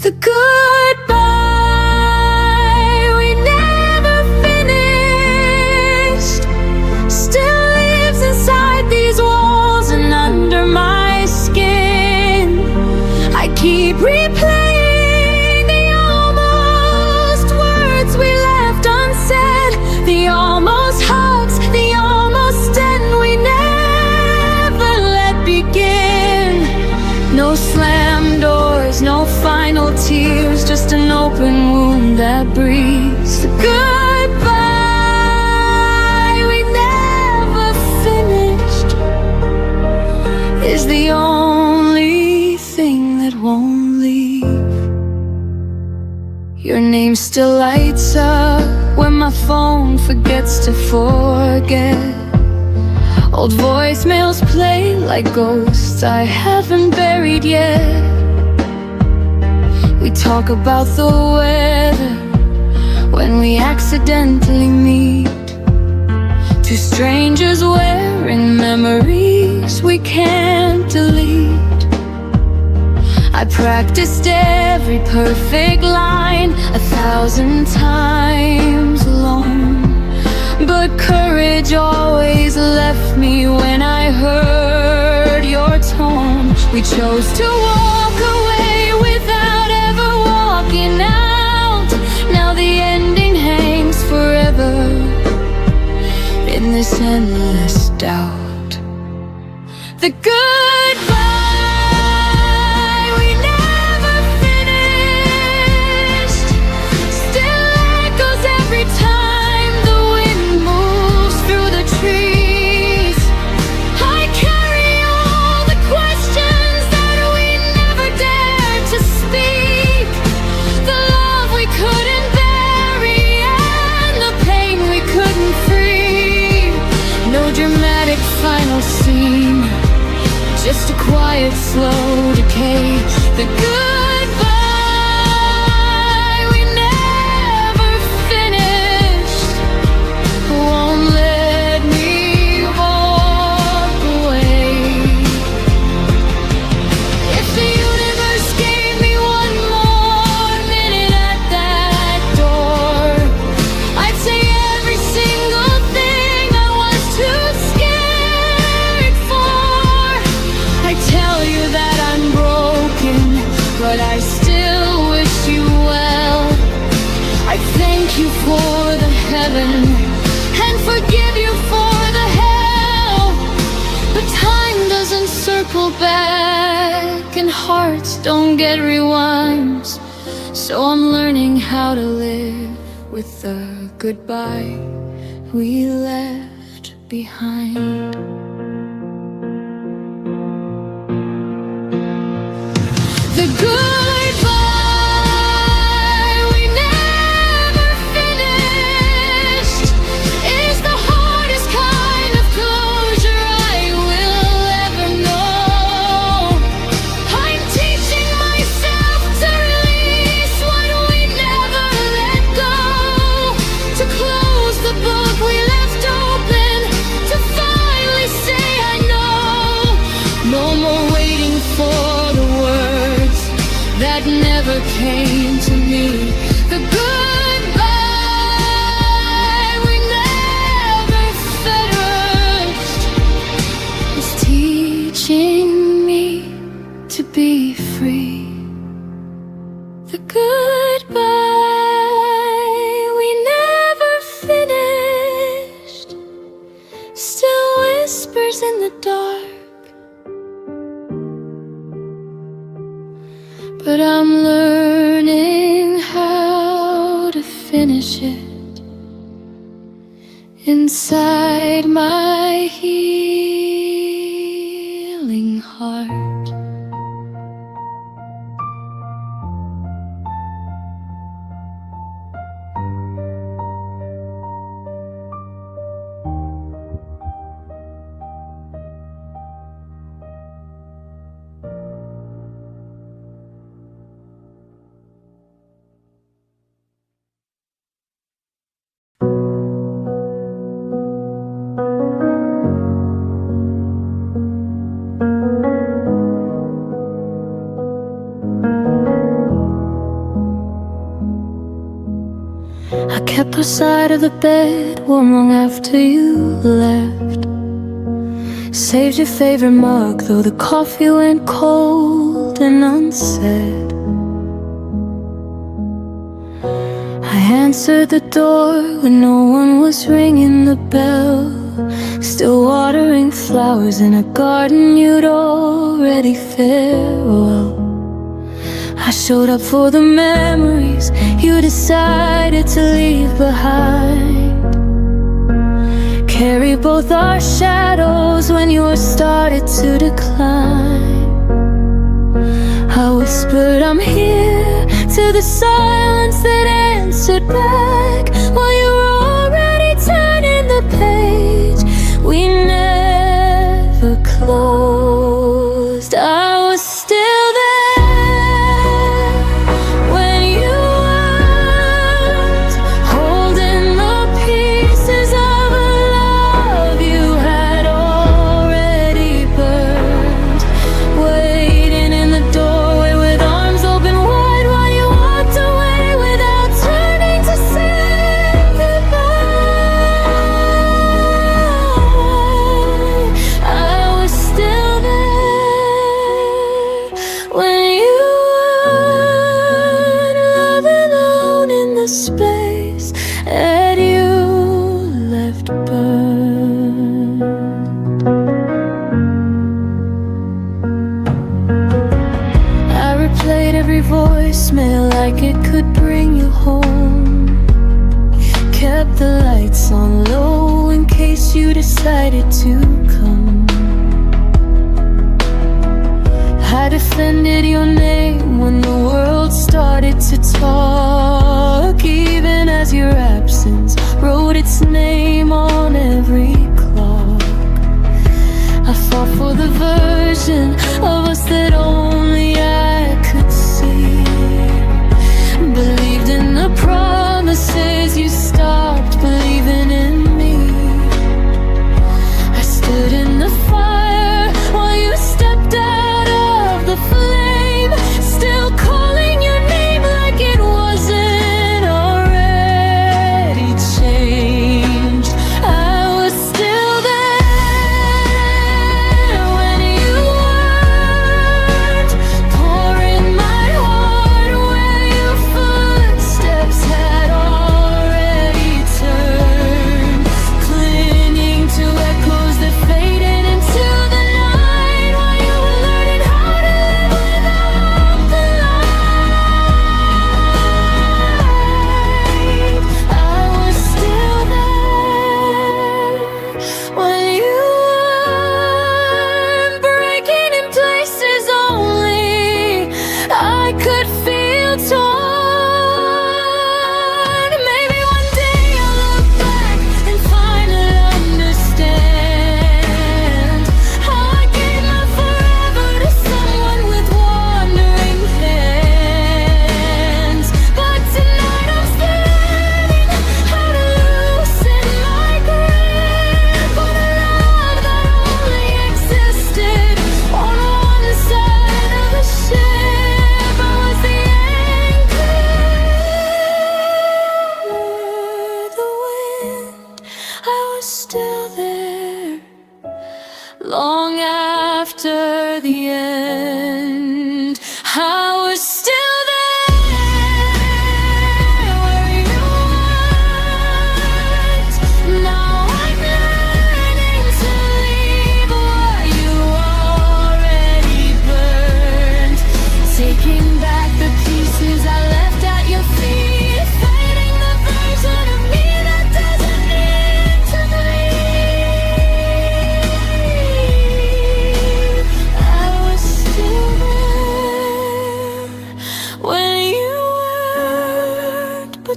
The goodbye we never finished still lives inside these walls and under my skin. I keep replaying the almost words we left unsaid, the almost hugs, the almost end we never let begin. No slam doors, no final tears, just an open wound that breathes. The goodbye we never finished is the only thing that won't leave. Your name still lights up when my phone forgets to forget. Old voicemails play like ghosts I haven't buried yet. We talk about the weather when we accidentally meet, two strangers wearing memories we can't delete. I practiced every perfect line 1,000 times alone, but courage always left me when I heard your tone. We chose to walk away without ever walking out. Now the ending hangs forever in this endless doubt. The goodbye we never finished still echoes every time the wind moves through the trees. I carry all the questions that we never dared to speak, the love we couldn't bury and the pain we couldn't free. No dramatic final scene, just a quiet, slow decay. The goodbye we never finished won't hearts don't get rewinds, so I'm learning how to live with the goodbye we left behind. The goodbye we never finished is the hardest kind of closure I will ever know. I'm teaching myself to release what we never let go, to close the book we left open, to finally say I know. No more waiting for the words that never came to me. The goodbye we never finished is teaching me to be free. The goodbye we never finished still whispers in the dark, but I'm learning how to finish it inside my healing heart. I kept our side of the bed warm long after you left. Saved your favorite mug, though the coffee went cold and unsaid. I answered the door when no one was ringing the bell, still watering flowers in a garden you'd already farewell. I showed up for the memories you decided to leave behind. Carry both our shadows when yours started to decline. I whispered I'm here to the silence that answered back, while you were already turning the page we never closed. I was still there space that you left burned. I replayed every voicemail like it could bring you home. Kept the lights on low in case you decided to come. I defended your name when the world started to talk, even as your absence wrote its name on every clock. I fought for the version of us that only I could see. Believed in the promises, you stopped believing in me. I stood in the fire while you stepped out of the flame, still calling your name like it wasn't already changed. I was still there when you were long after the end. I was still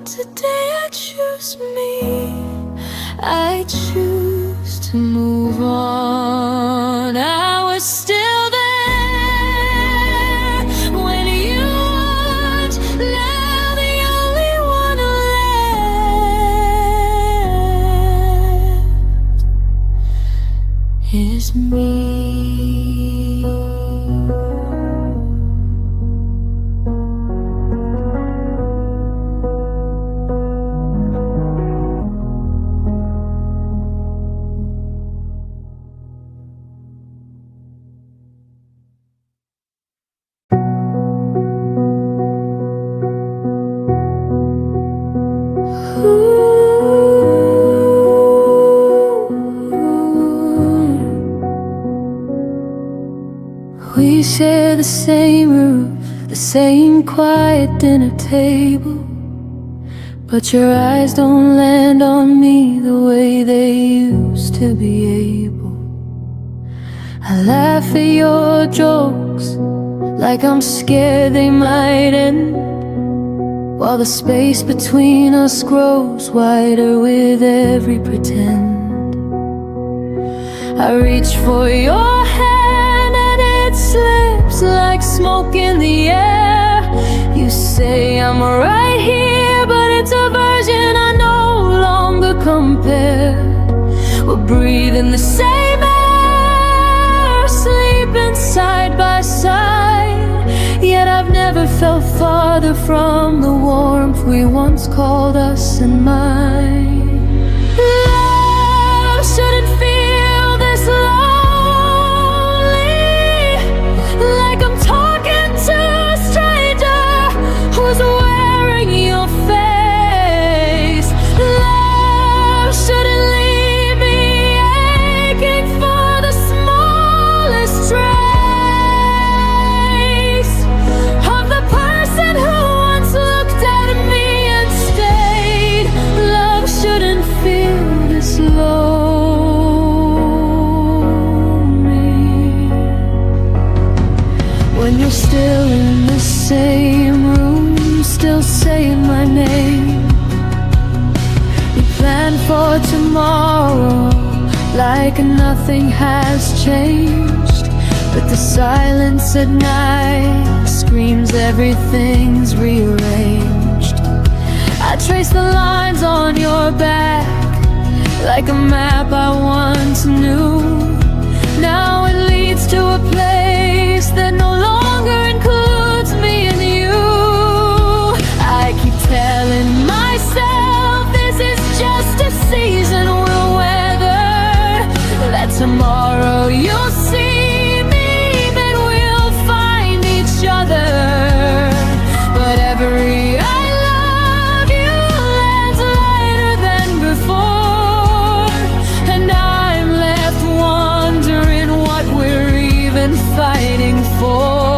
today I choose me, I choose to move on. I was still there when you weren't, now the only one left is me. We share the same roof, the same quiet dinner table, but your eyes don't land on me the way they used to be able. I laugh at your jokes like I'm scared they might end, while the space between us grows wider with every pretend. I reach for your hand and it slips like smoke in the air. You say I'm right here, but it's a version I no longer compare. We're breathing the same air, sleeping side by side, yet I've never felt farther from the warmth we once called us and mine. Love shouldn't feel this lonely, like I'm talking to a stranger who's wearing your face. Love shouldn't leave me aching for the smallest trace of the person who once looked at me and stayed. Love shouldn't feel this lonely. When you're still in the same room, still saying my name, we plan for tomorrow like nothing has changed, but the silence at night screams everything's rearranged. I trace the lines on your back like a map I once knew. Now it leads to a place that no longer includes me and you. I keep telling myself this is just a season we'll weather, that tomorrow you'll see me, that we'll find each other. But every I love you lands lighter than before, and I'm left wondering what we're even fighting for.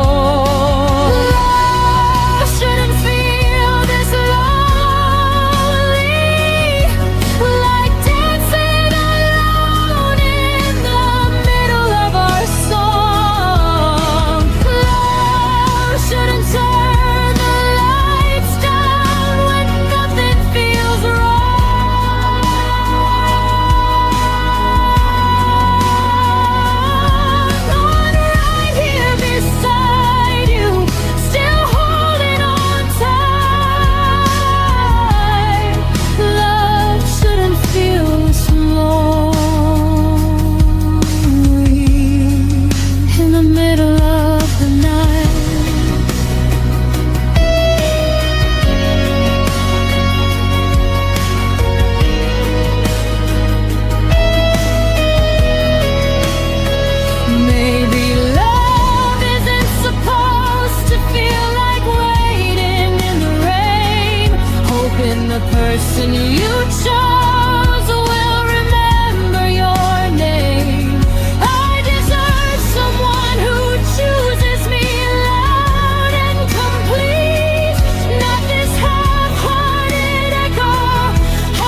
person you chose will remember your name. I deserve someone who chooses me loud and complete, not this half-hearted echo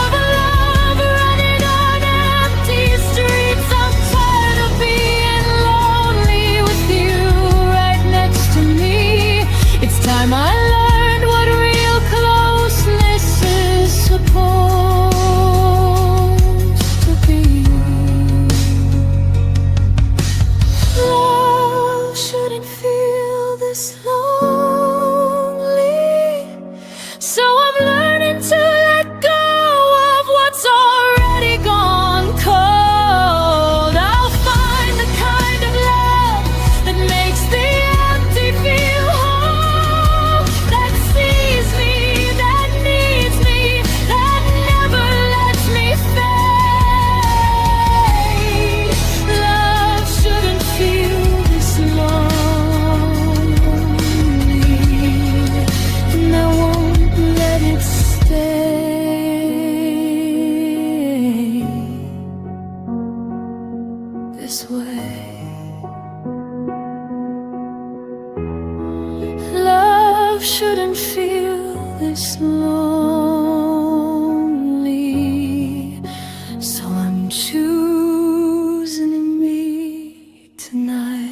of a love running on empty streets. I'm tired of being lonely with you right next to me. It's time I learned what real closeness is supposed to be. Love shouldn't feel this lonely, so I'm learning to let go of what's already gone cold. I'll find the kind of love that makes the empty feel whole, that sees me, that needs me, that never lets me fade. Love shouldn't feel this lonely, and I won't let it stay this way. Love shouldn't feel this lonely, so I'm choosing me tonight.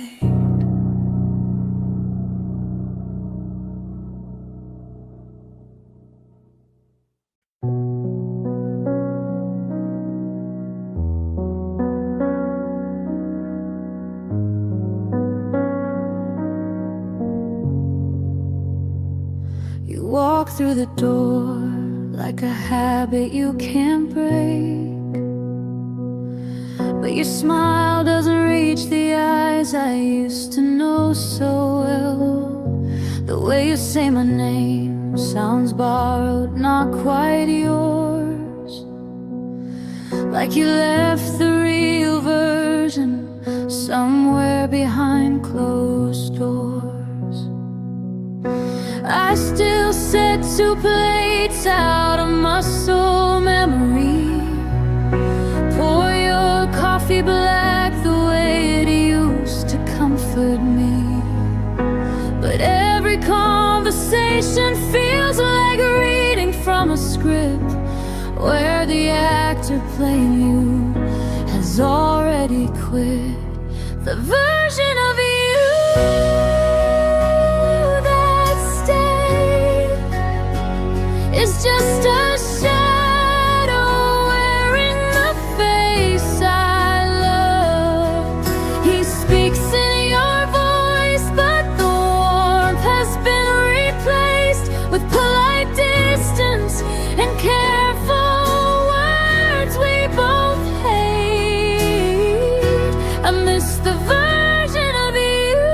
You walk through the door like a habit you can't break, but your smile doesn't reach the eyes I used to know so well. The way you say my name sounds borrowed, not quite yours, like you left the real version somewhere behind closed doors. I still set 2 plates out of muscle memory, pour your coffee black the way it used to comfort me. But every conversation feels like reading from a script where the actor playing you has already quit. The version of you that stayed is just a shadow wearing the face I love. He speaks in your voice, but the warmth has been replaced with polite distance and careful words we both hate. I miss the version of you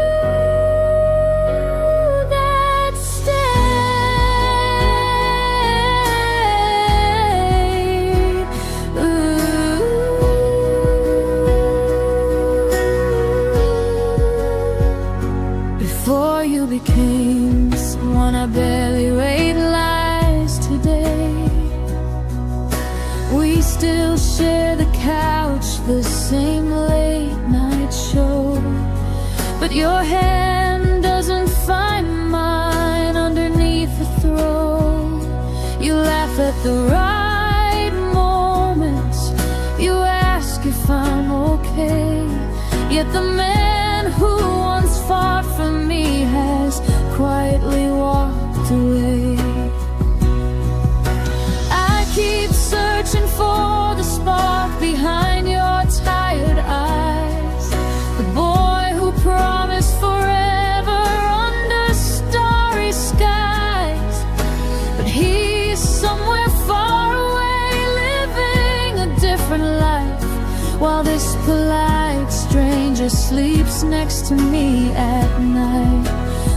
that stayed. Before you became someone I barely rate lies today, we still share the couch, the same late night show. But your hand doesn't find mine underneath the throw. You laugh at the right moments, you ask if I'm okay. Yet the man who once fought for me has quietly walked away. I keep searching for the spark behind your tired eyes, the boy who promised forever under starry skies. But he's somewhere far away, living a different life, while this polite stranger sleeps next to me at night.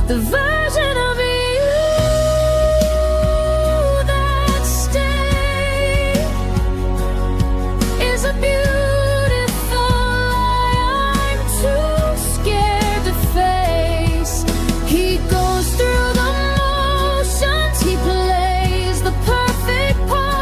The version of you that stayed is a beautiful lie I'm too scared to face. He goes through the motions, he plays the perfect part.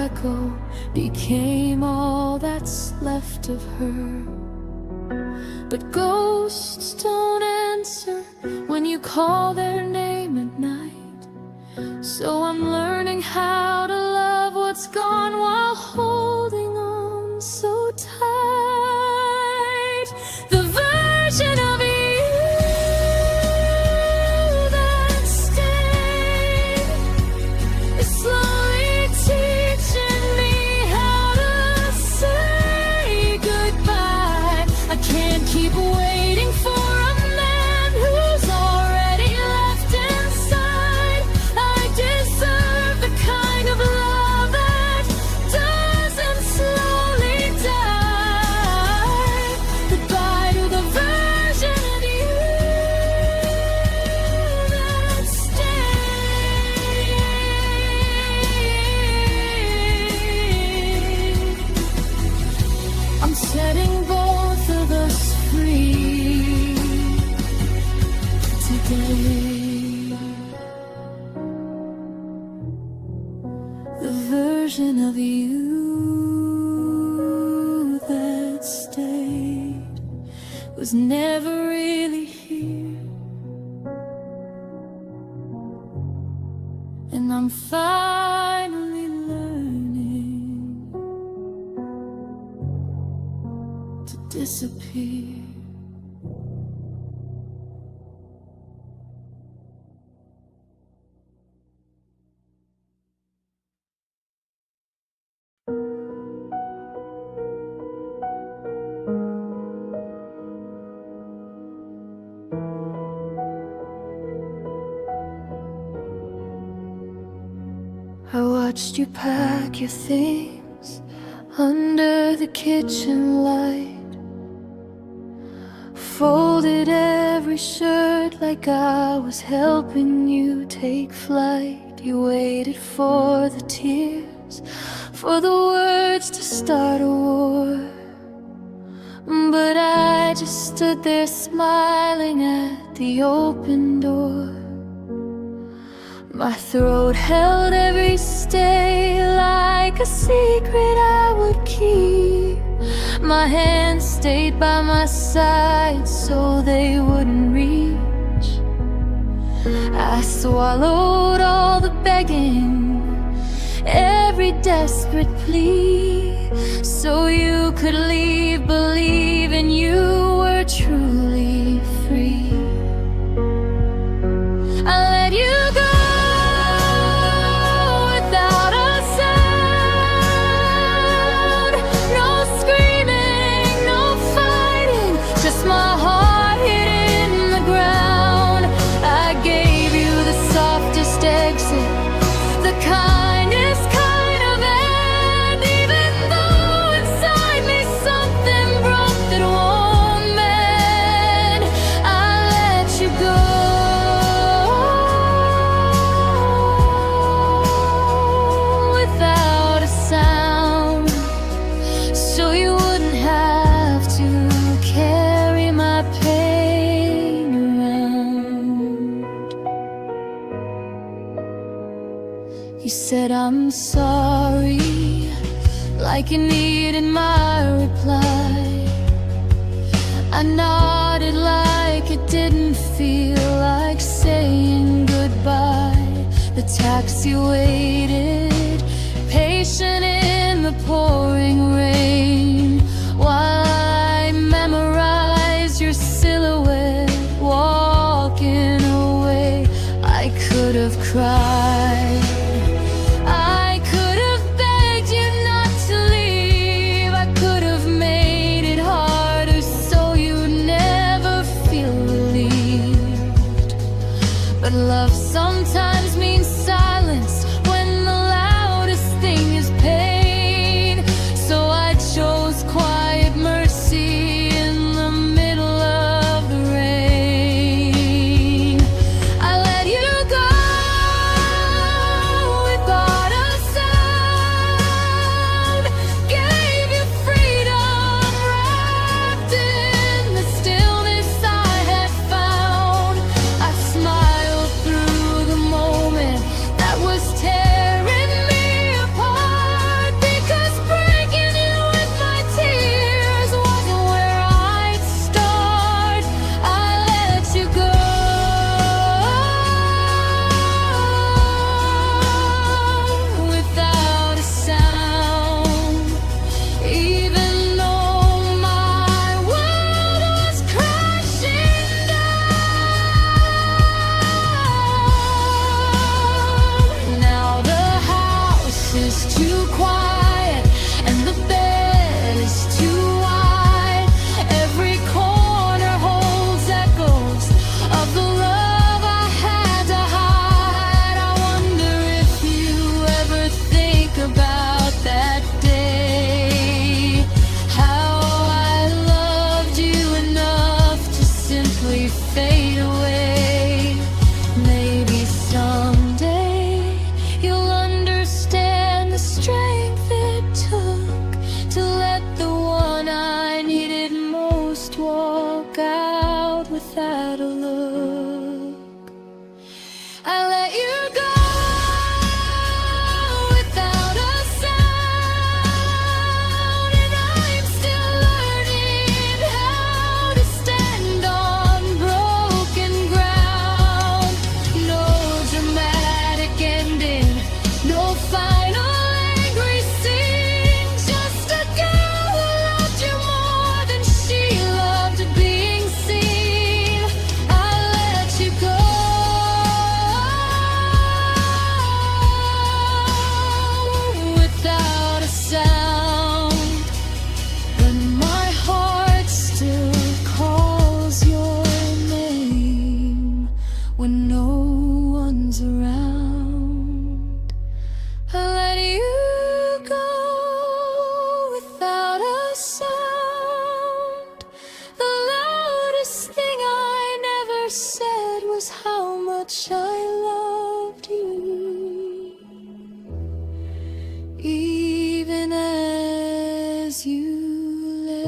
echo became all that's left of her. But ghosts don't answer when you call their name at night. So I'm learning how to love what's gone while holding on so tight. The version of you that stayed is slowly teaching me how to say goodbye. I can't keep waiting for a man who's already left inside. I deserve the kind of love that doesn't slowly die. Goodbye to the version of you that stayed. I'm setting both of us free today. The version of you that stayed was never really here, and I'm finally learning to disappear. I watched you pack your things under the kitchen light, folded every shirt like I was helping you take flight. You waited for the tears, for the words to start a war, but I just stood there smiling at the open door. My throat held every stay like a secret I would keep. My hands stayed by my side so they wouldn't reach. I swallowed all the begging, every desperate plea, so you could leave believing you were truly free. I let you go without a sound. No screaming, no fighting, just my heart hid in the ground. I gave you the softest exit, the kindest kind of end, even though inside me something broke that won't mend. I let you go without a sound, so you wouldn't have to carry my pain around. You said I'm sorry, like you needed my reply. I nodded like it didn't feel like saying goodbye. The taxi waited, patient in the pouring rain, while I memorized your silhouette walking away. I could have cried, I could have begged you not to leave, I could have made it harder so you'd never feel relieved. But love sometimes means silence when the loudest thing is pain. So too quiet, and the bed is too wide. Every corner holds echoes of the love I had to hide. I wonder if you ever think about that day, how I loved you enough to simply fade away. Maybe someday you'll understand the strength it took to let the one I needed most walk out without a look. I let you go without a sound, and I'm still learning how to stand on broken ground. No dramatic ending, no final angry scene, just a girl who loved you more than she loved being seen. I let you go without a sound, but my heart still calls your name when no one's around. I let you go without a sound. The loudest thing I never said was how much I loved you, even as you left.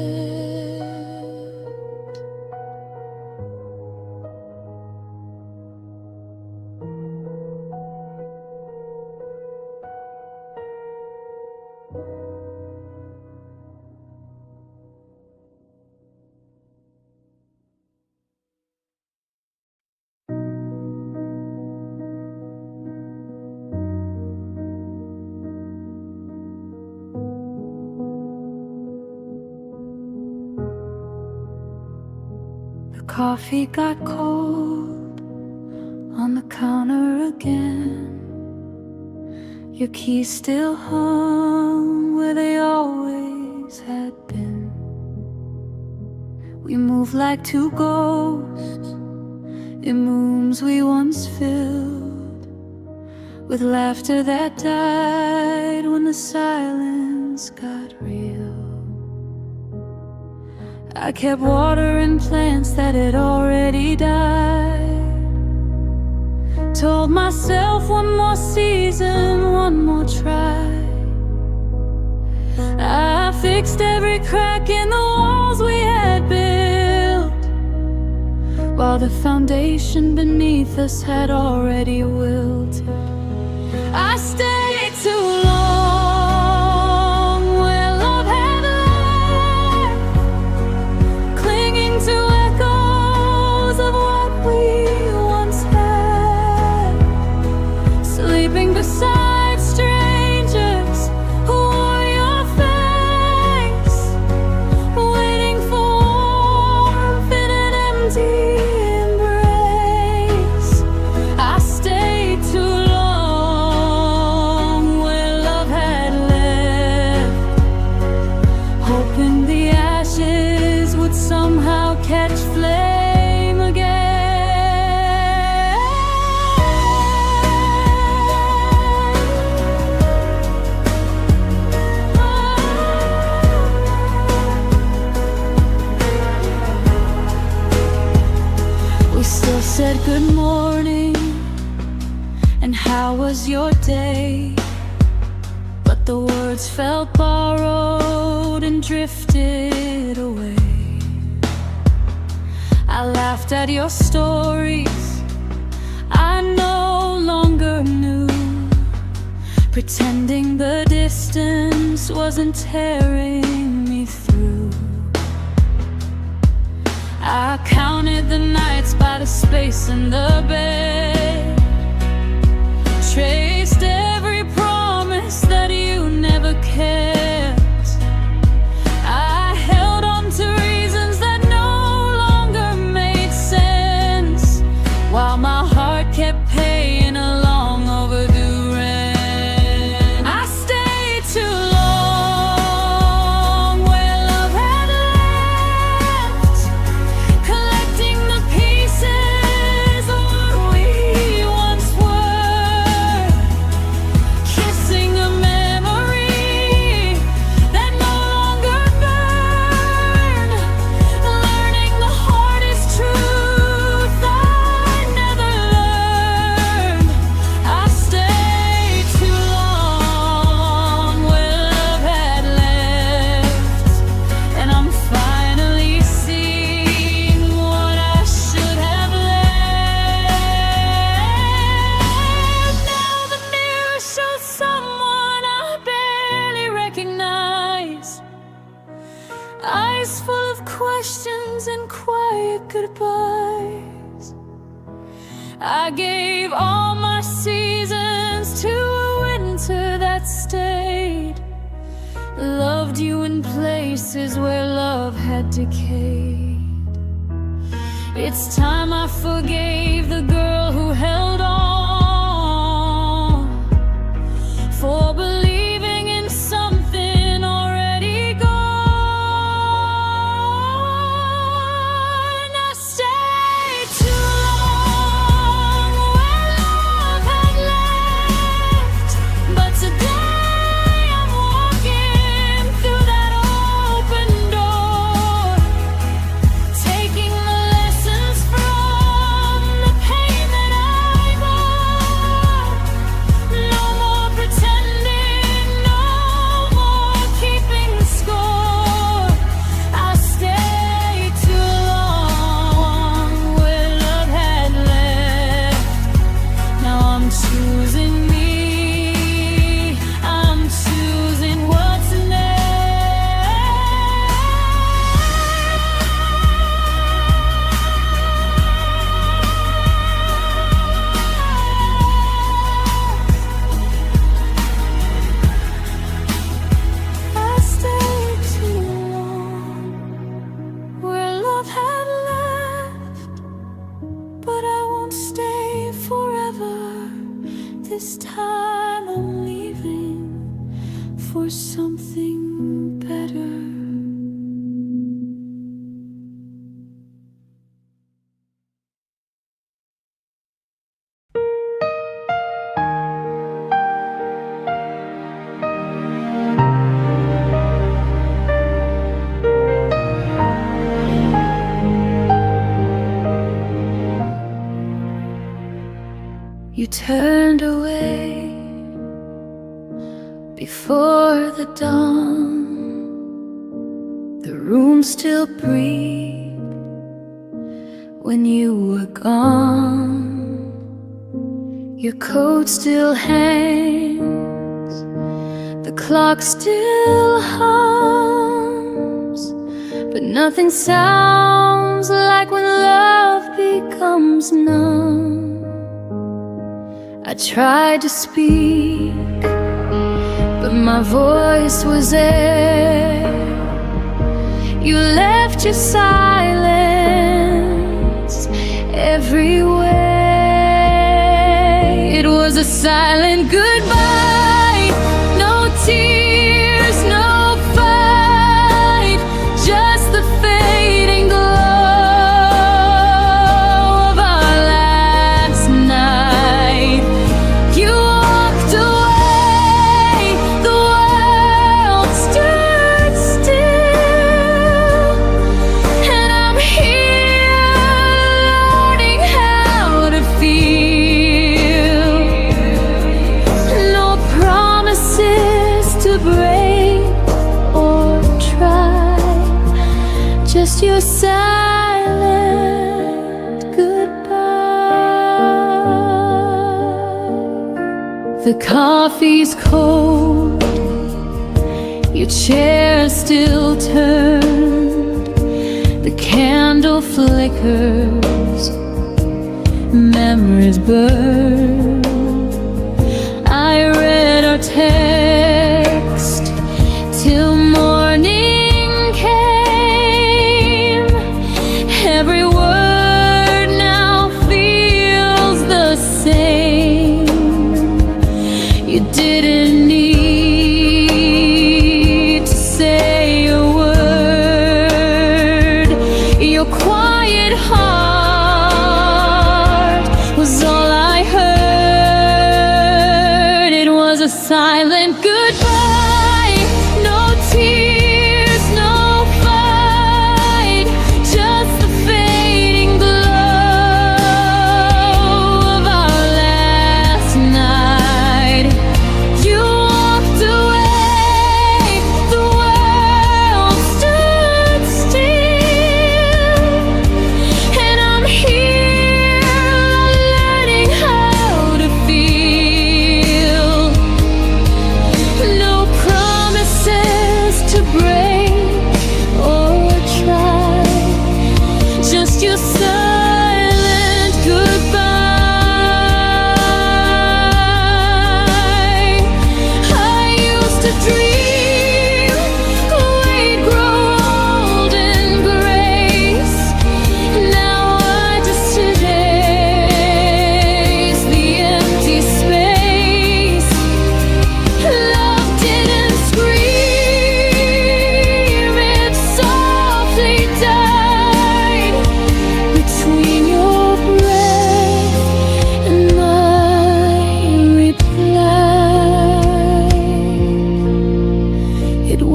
The coffee got cold on the counter again. Your keys still hung where they always had been. We move like two ghosts in rooms we once filled, with laughter that died when the silence got real. I kept watering plants that had already died. Told myself one more season, one more try. I fixed every crack in the walls we had built, while the foundation beneath us had already wilted. I stayed too long where love had left, clinging to echoes of what we once had, sleeping beside strangers who wore your face, waiting for warmth in an empty embrace. I stayed too long where love had left, hoping the ashes would somehow catch flame again. We still said good morning and how was your day, but the words felt borrowed and drifted away. I laughed at your stories I no longer knew, pretending the distance wasn't tearing me through. I counted the nights by the space in the bed, traced every promise that you never kept. I held on to reasons that no longer made sense, while my heart kept paying a long overdue rent. I stayed dreams and quiet goodbyes. I gave all my seasons to a winter that stayed. Loved you in places where love had decayed. It's time I forgave the girl who held on, for believing in something already gone. I stayed too long where love had left, but today I'm walking through that open door, taking the lessons from the pain that I bore. No more pretending, no more keeping score. I stayed too long where love had left. Now I'm choosing me, I'm choosing what's I stayed too long where love had left, but I won't stay forever. This time I'm leaving for something better. You turned away before the dawn. The room still breathed when you were gone. Your coat still hangs, the clock still hums, but nothing sounds like when love becomes numb. I tried to speak, but my voice was air. You left your silence everywhere. It was a silent goodbye, no tears, no fight, just the fading glow of our last night. You walked away, the world stood still, and I'm here learning how to feel. No promises to break or try, just your silent goodbye. The coffee's cold, your chair still turned, the candle flickers, memories burn. I read our text till morning came. Every word now feels the same. You didn't need to say a word. Your quiet heart was all I heard. It was a silent goodbye, no tears, no fight, just the fading glow of our last night. You walked away, the world stood still, and I'm here learning how to feel.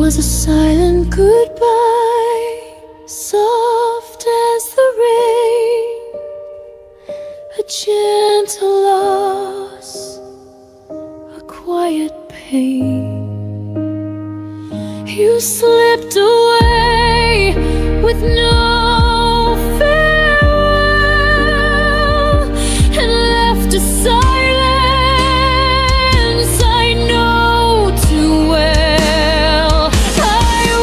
was a silent goodbye, soft as the rain, a gentle loss, a quiet pain. You slipped away with no farewell and left a silence I know too well. I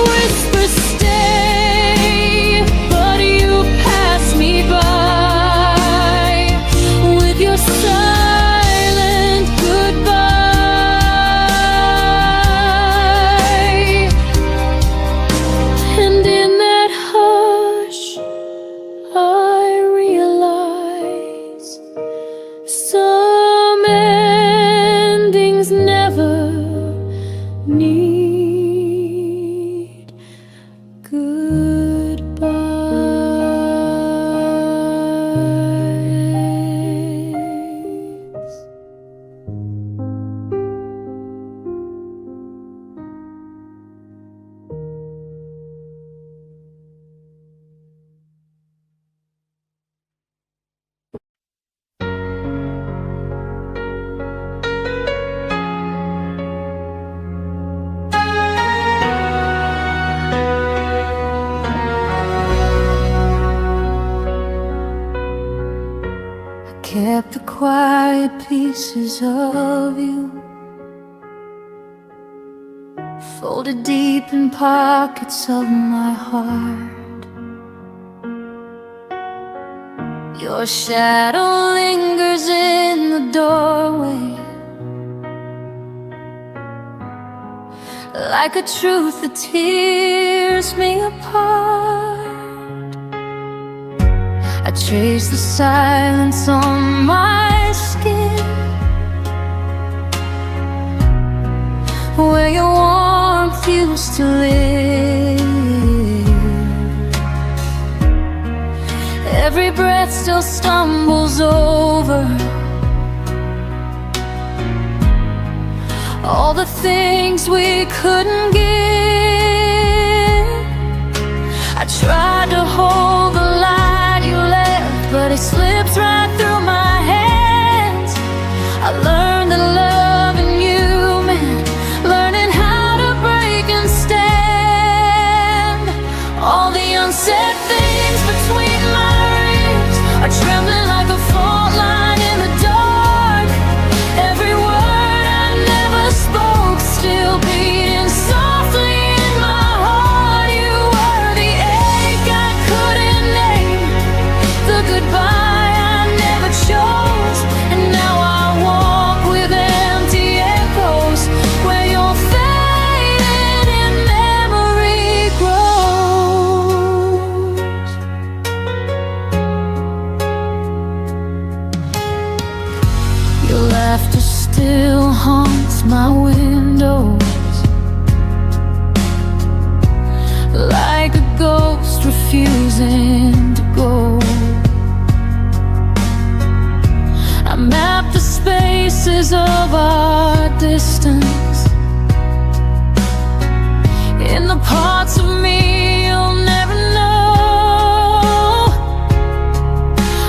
whisper stay, but you pass me by with your silent goodbye. And in that hush I realize some endings never need goodbyes. Kept the quiet pieces of you folded deep in pockets of my heart. Your shadow lingers in the doorway like a truth that tears me apart. I trace the silence on my skin, where your warmth used to live. Every breath still stumbles over all the things we couldn't give. I tried to hold the light you left, but it slips right through my hands. I learned that loving you meant learning how to break and stand. All the unsaid things between my ribs are trembling like a fault line in the dark. Every word I never spoke still beating softly in my heart. You were the ache I couldn't name, the goodbye I never chose, and now I walk with empty echoes where your faded in memory grows. Your laughter still haunts my windows like a ghost refusing to go. I map the spaces of our distance in the parts of me you'll never know.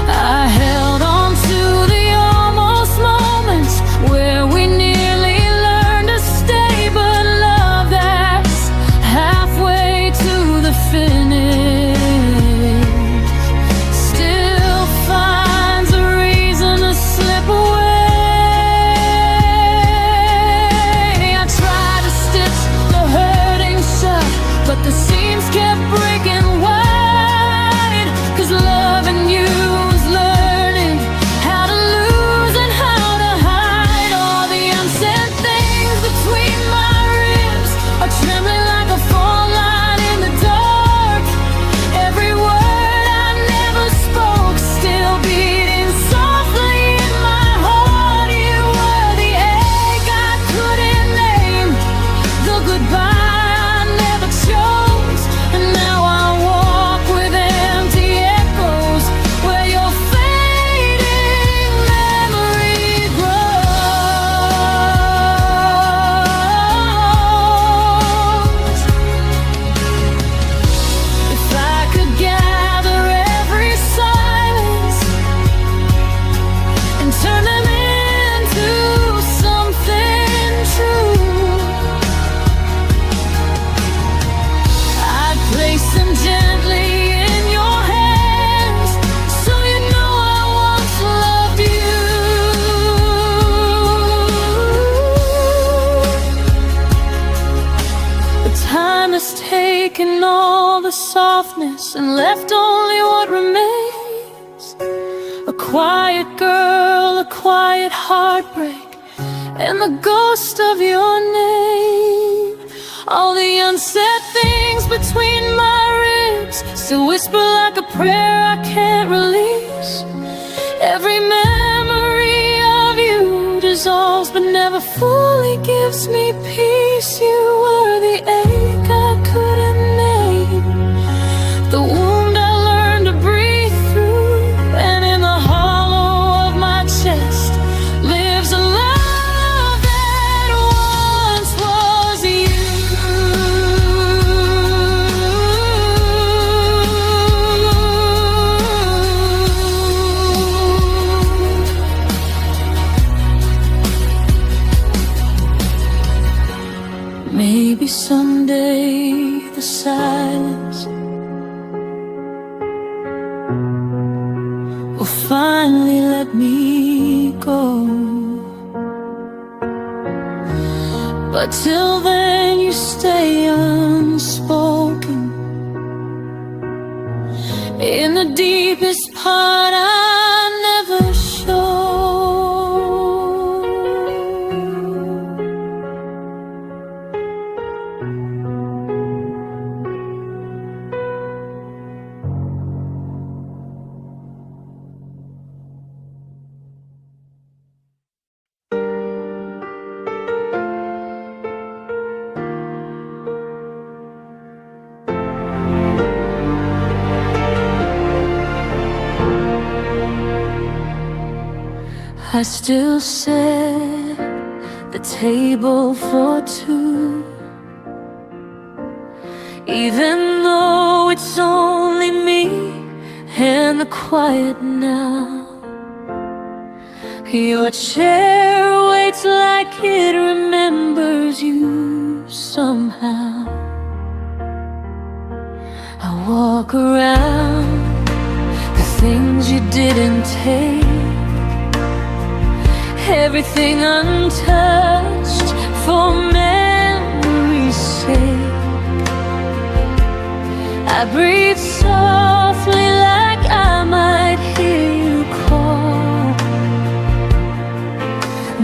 I held on to the almost moments where we nearly learned to stay, but love that's halfway to the finish still finds a reason to slip away. gently in your hands, so you know I once loved you. But time has taken all the softness and left only what remains. A quiet girl, a quiet heartbreak, and the ghost of your name. All the unsaid things between my ribs still whisper like a prayer I can't release. Every memory of you dissolves but never fully gives me peace. You were the ache I couldn't name, the wound I learned to breathe through, and in the hollow of my chest lives a love that once was you. Maybe someday the silence will finally let me go, but till then you stay unspoken in the deepest part I never showed. I still set the table for two, even though it's only me and the quiet now. Your chair waits like it remembers you somehow. I walk around the things you didn't take, everything untouched for memory's sake. I breathe softly like I might hear you call,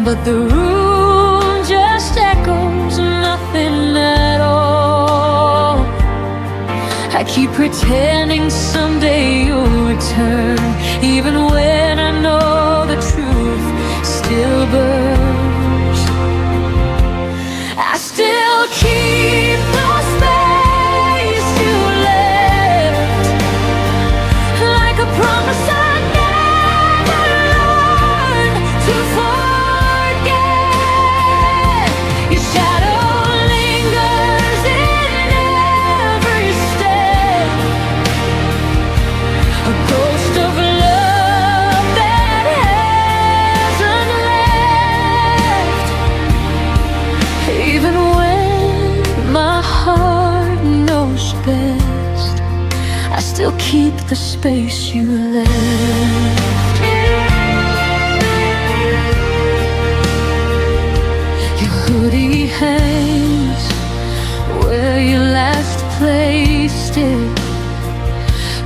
but the room just echoes nothing at all. I keep pretending someday you'll return, even when I know the truth still burns. I still keep the space you left, like a promise I never learned to forget. Your shadow lingers in every step, a ghost of love that hasn't left. Even when my heart knows best, I still keep the space you left. Your hoodie hangs where you last placed it,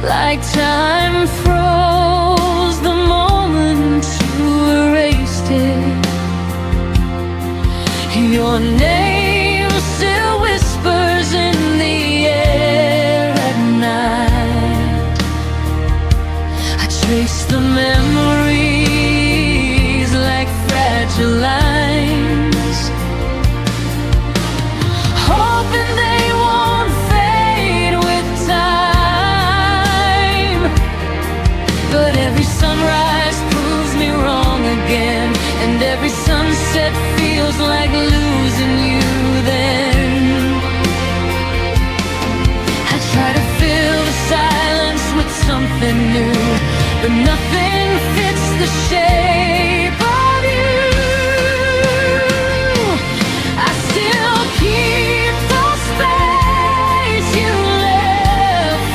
like time froze the moment you erased it. Your name still whispers in the air at night. I trace the memories like fragile lines, hoping they won't fade with time. But every sunrise proves me wrong again, and every sunset feels like losing you then. I try to fill the silence with something new, but nothing fits the shape of you. I still keep the space you left,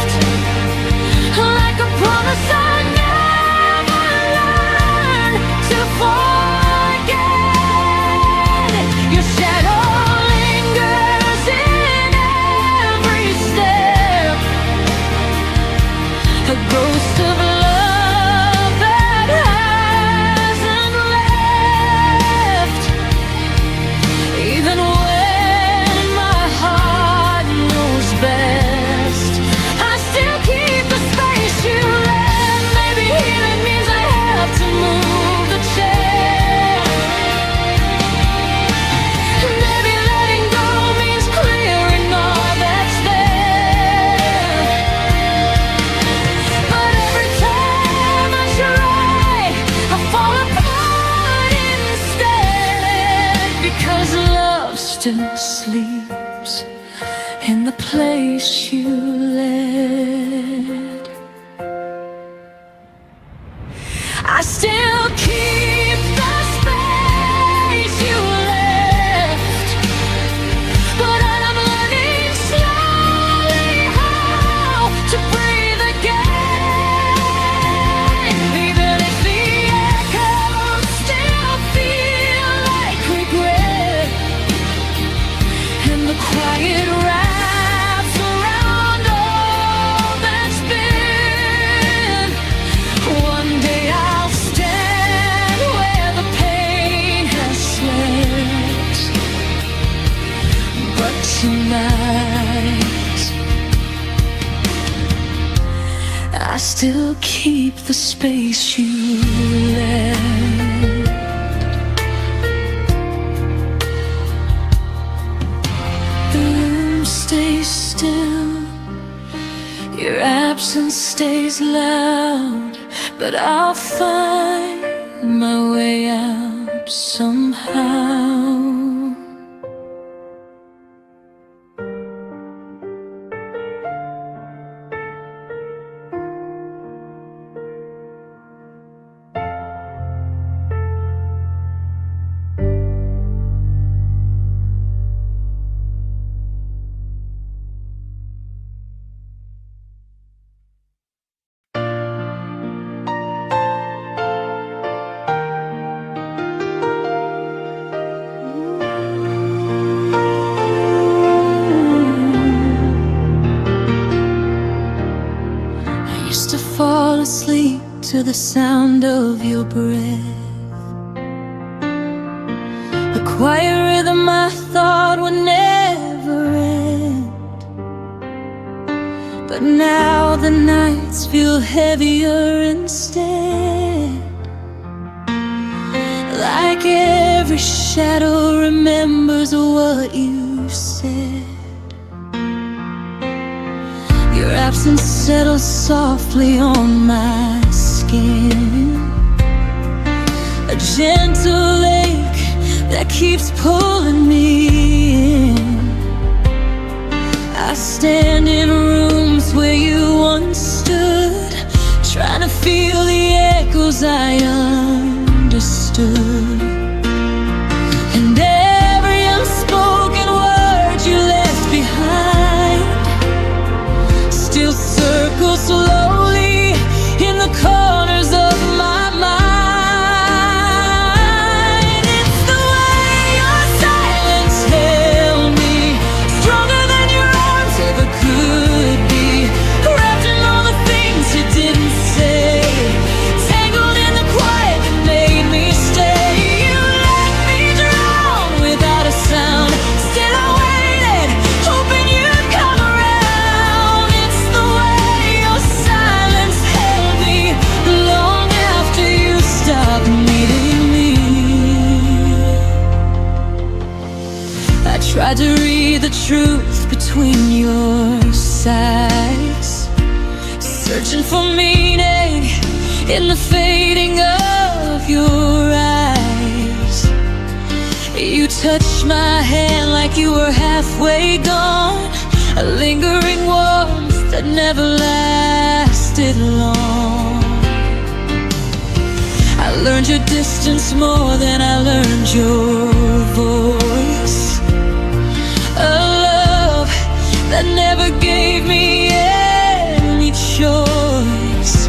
in the place you led. I still keep the space you left, but I'm learning slowly how to breathe again. Even if the echoes still feel like regret, and the quiet wraps around all that's been. One day I'll stand where the pain has slept, but tonight I still keep the space you left. The room stays still, your absence stays loud, but I'll find my way out somehow. Fall asleep to the sound of your breath, the quiet rhythm I thought would never end. But now the nights feel heavier instead, like every shadow remembers what you said. Your absence settles softly on my skin, a gentle ache that keeps pulling me in. I stand in rooms where you once stood, trying to feel the echoes I understood. And every unspoken word you left behind still circles slowly in the corners of my mind. It's the way your silence held me, stronger than your arms ever could be, wrapped in all the things you didn't say, tangled in the quiet that made me stay. You let me drown without a sound, still I waited, hoping you'd come around. It's the way your silence held me long after you stopped needing me. I tried to read the truth between your sighs, searching for meaning in the fading of your eyes. You touched my hand like you were halfway gone, a lingering warmth that never lasted long. I learned your distance more than I learned your voice, a love that never gave me any choice.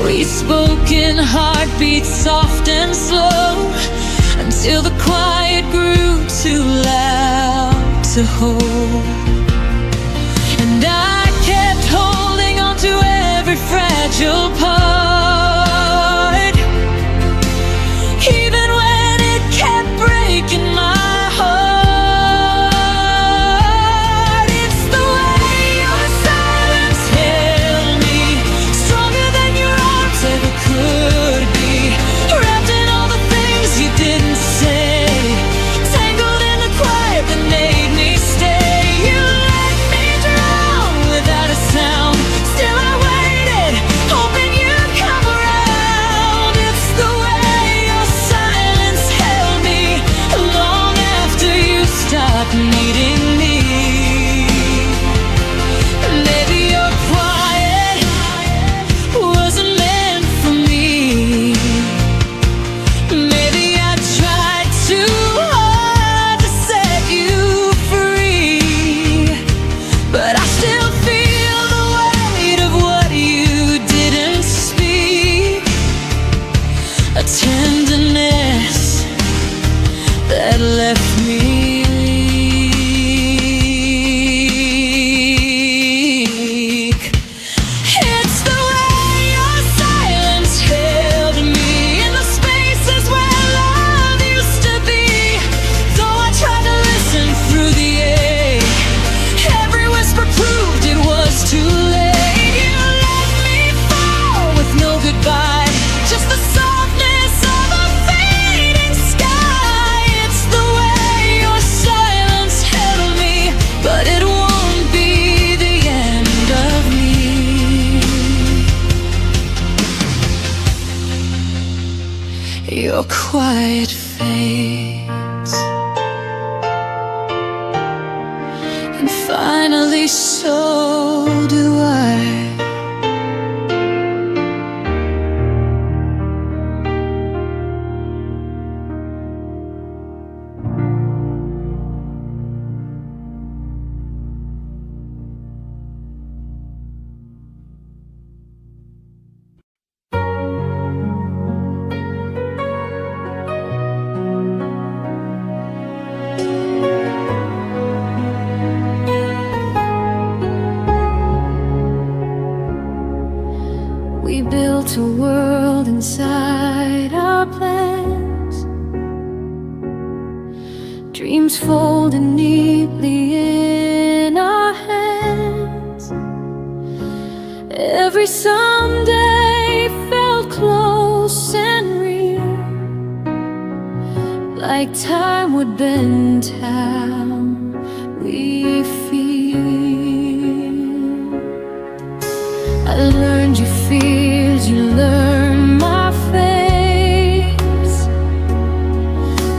We spoke in heartbeats soft and slow, until the quiet grew too loud to hold. And I kept holding on to every fragile part, even when it kept breaking my heart. It's the way your silence held me, stronger than your arms ever could be, wrapped in all the things you didn't say, tangled in the quiet that made me stay. You let me drown without a sound, still I waited, hoping you'd quiet fades, and finally so do I. We built a world inside our plans, dreams folded neatly in our hands. Every someday felt close and real, like time would bend how we feel. I learned your fears, you learned my face.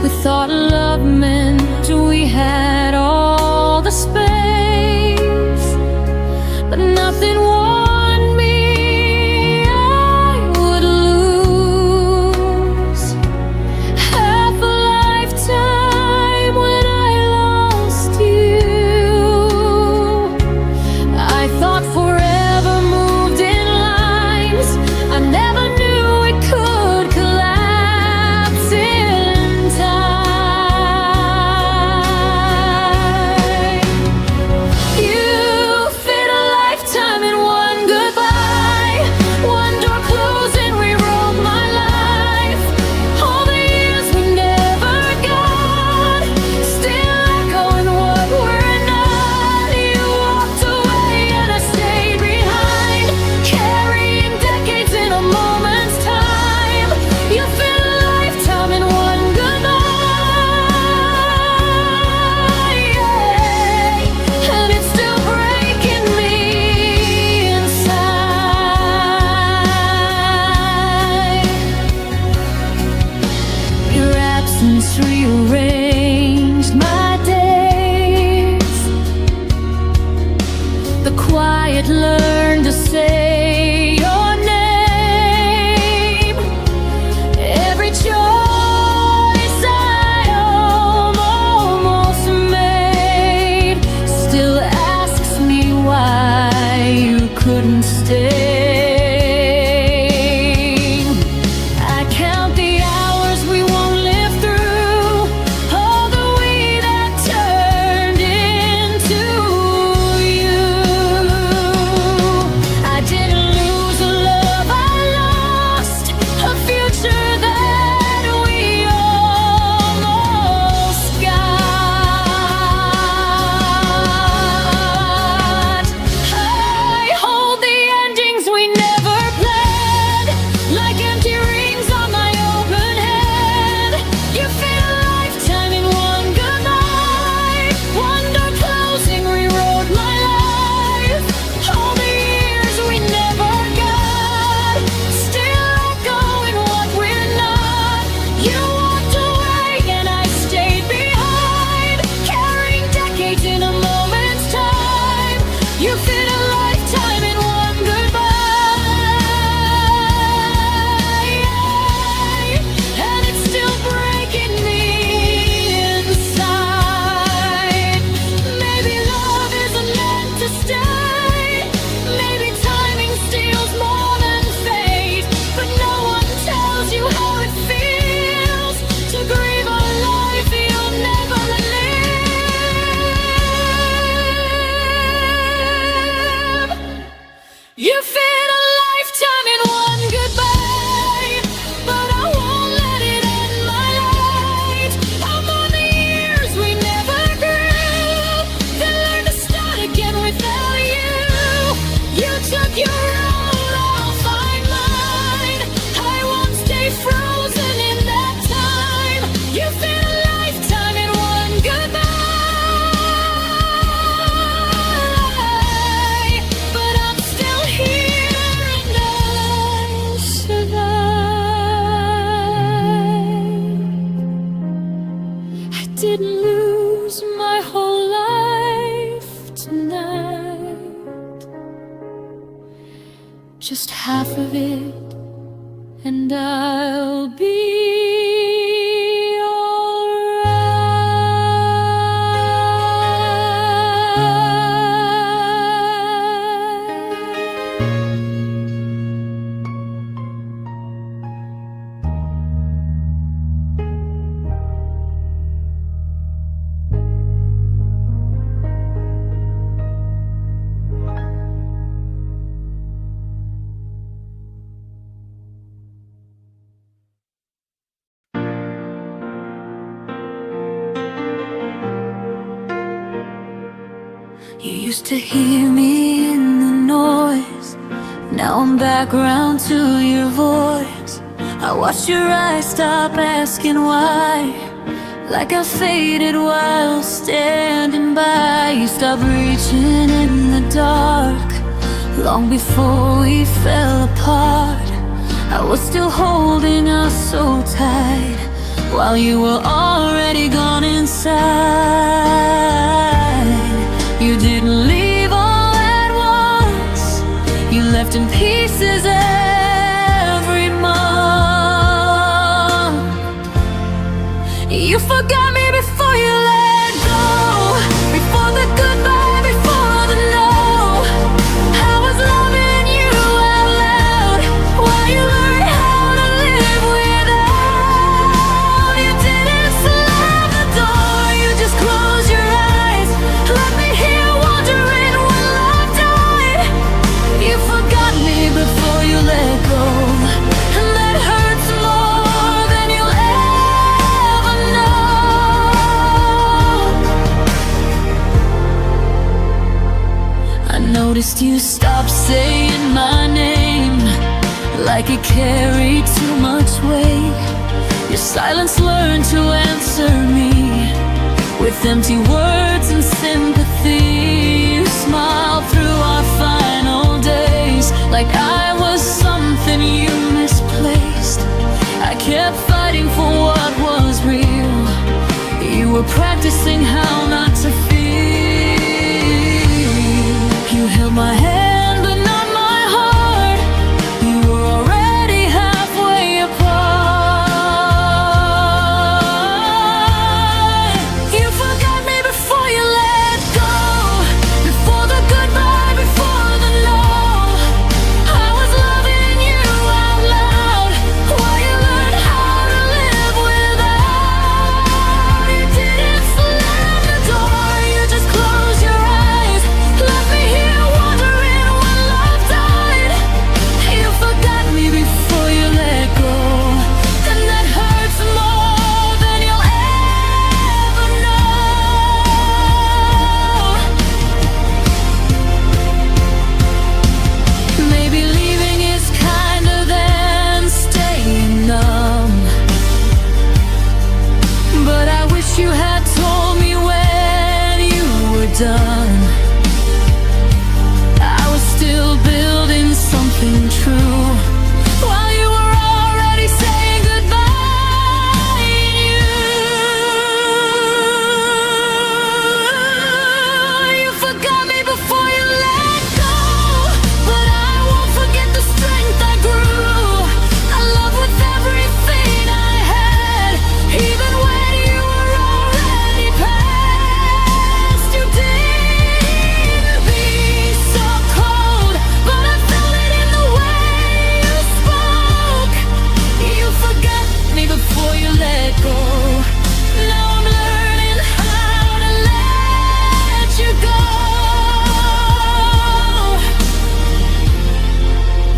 We thought love meant we had all the space, but nothing warned me I would lose half a lifetime when I lost you. I thought forever moved in lines, I never knew it could collapse in time. You fit a lifetime in one goodbye, one door closed and rewrote my life. All the years we never got, still echoing what we're not. You walked away and I stayed behind, carrying decades in a moment's time. You fit a lifetime in one goodbye, yeah. And it's still breaking me inside. Your absence rearranged my days. The quiet learned to say your name. Every choice I almost made still asks me why you couldn't stay. I count the hours we won't live through, all the we that turned into you. I didn't lose a love I lost, a future that we almost got. I hold the endings just half of it, and I'll be You used to hear me in the noise. Now I'm back around to your voice. I watched your eyes stop asking why, like I faded while standing by. You stopped reaching in the dark long before we fell apart. I was still holding us so tight while you were already gone inside. You didn't leave all at once. You left in pieces every month. You forgot me before you let go, before the goodbye, before the no. I was loving you out loud while you learned how to live without. You didn't slam the door, you just closed your eyes. Let me hear wondering when love died. You forgot me before you let go, and that hurts more than you'll ever know. I noticed you stopped saying my name like it carried too much weight. Your silence learned to answer me with empty words and sympathy. You smiled through our final days like I was something you misplaced. I kept fighting for what was real. You were practicing how not to feel. You held my hand but not my heart. You were already halfway apart. You forgot me before you let go, before the goodbye, before the no. I was loving you out loud while you learned how to live without. You didn't slam the door, you just closed your eyes. Let me hear wondering when love died. You forgot me before you let go, and that hurts more than you'll ever know. Maybe leaving is kinder than staying numb, but I wish you had told me when you were done. I was still building something true while you were already saying goodbye. You forgot me before you let go, but I won't forget the strength I grew. I love with everything I had, even when you were already past. You didn't be so cold, but I felt it in the way you spoke. You forgot me before you let go. Now I'm learning how to let you go.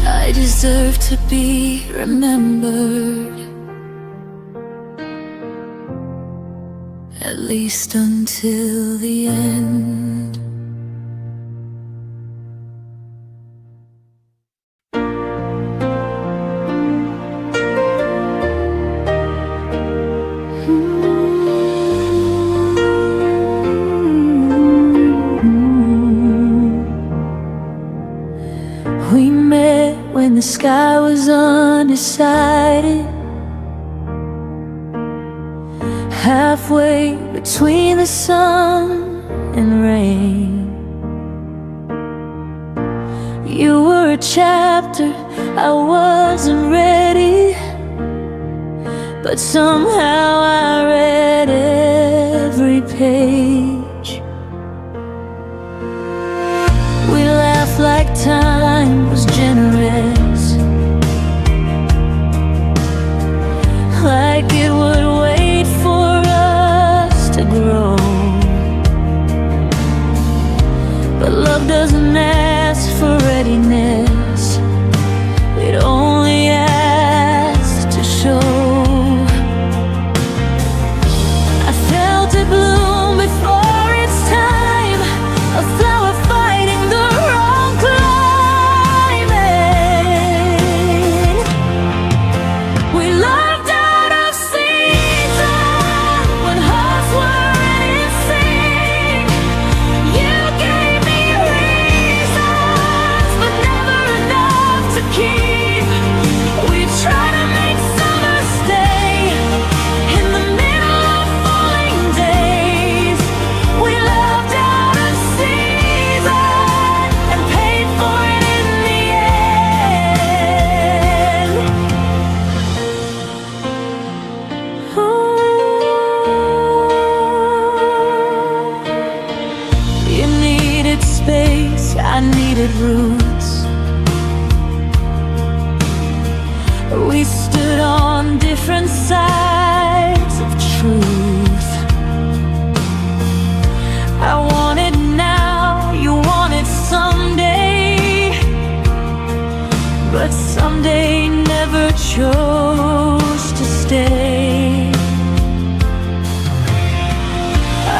I deserve to be remembered, at least until the end. We met when the sky was undecided, halfway between the sun and rain. You were a chapter I wasn't ready, but somehow I read every page. We laughed like time was generous, like it would wait for us to grow. But love doesn't ask for readiness, it only asks to show. I felt it bloom before its time, a flower fighting the wrong climate. We loved out of season when hearts were in sync. You gave me reasons, but never enough to keep. We tried to make summer stay in the middle of falling days. We loved out of season and paid for it in the end. You needed space, I needed roots. We stood on different sides of truth. I wanted now, you wanted someday, but someday never chose to stay.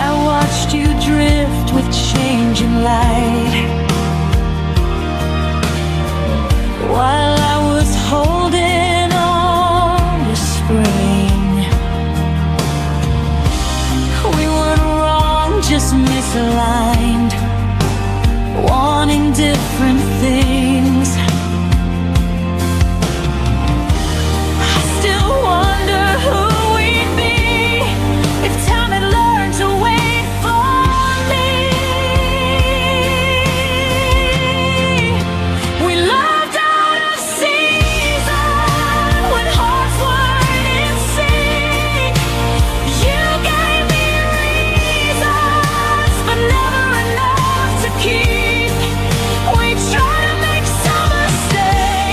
I watched you drift with changing light, while I was holding on to spring. We weren't wrong, just misaligned, wanting different things. I still wonder who we'd be if time had learned to wait for me. We loved out of season when hearts weren't in sync. You gave me reasons, but never enough to keep. We tried to make summer stay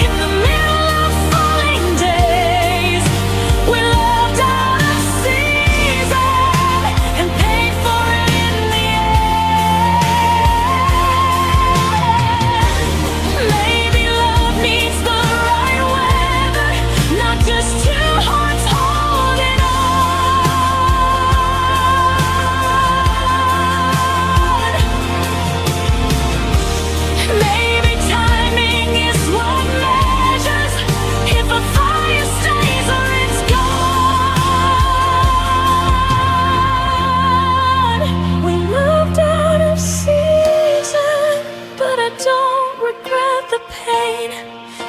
in the middle of falling days. We loved out of season and paid for it in the end. Maybe love needs the right weather, not just two hearts holding on. Maybe timing is what measures if a fire stays or it's gone. We moved out of season, but I don't regret the pain.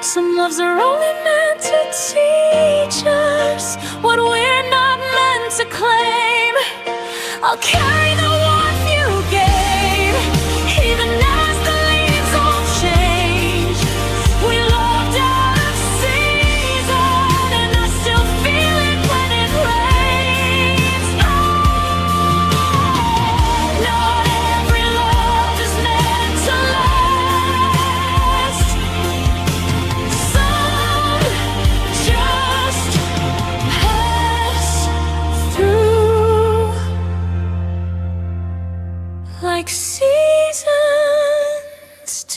Some loves are only meant to teach us what we're not meant to claim. I'll carry the warmth you gave, even as the leaves all change. We loved out of season, and I still feel it when it rains. Not every love is meant to last. Some just pass through like seasons do.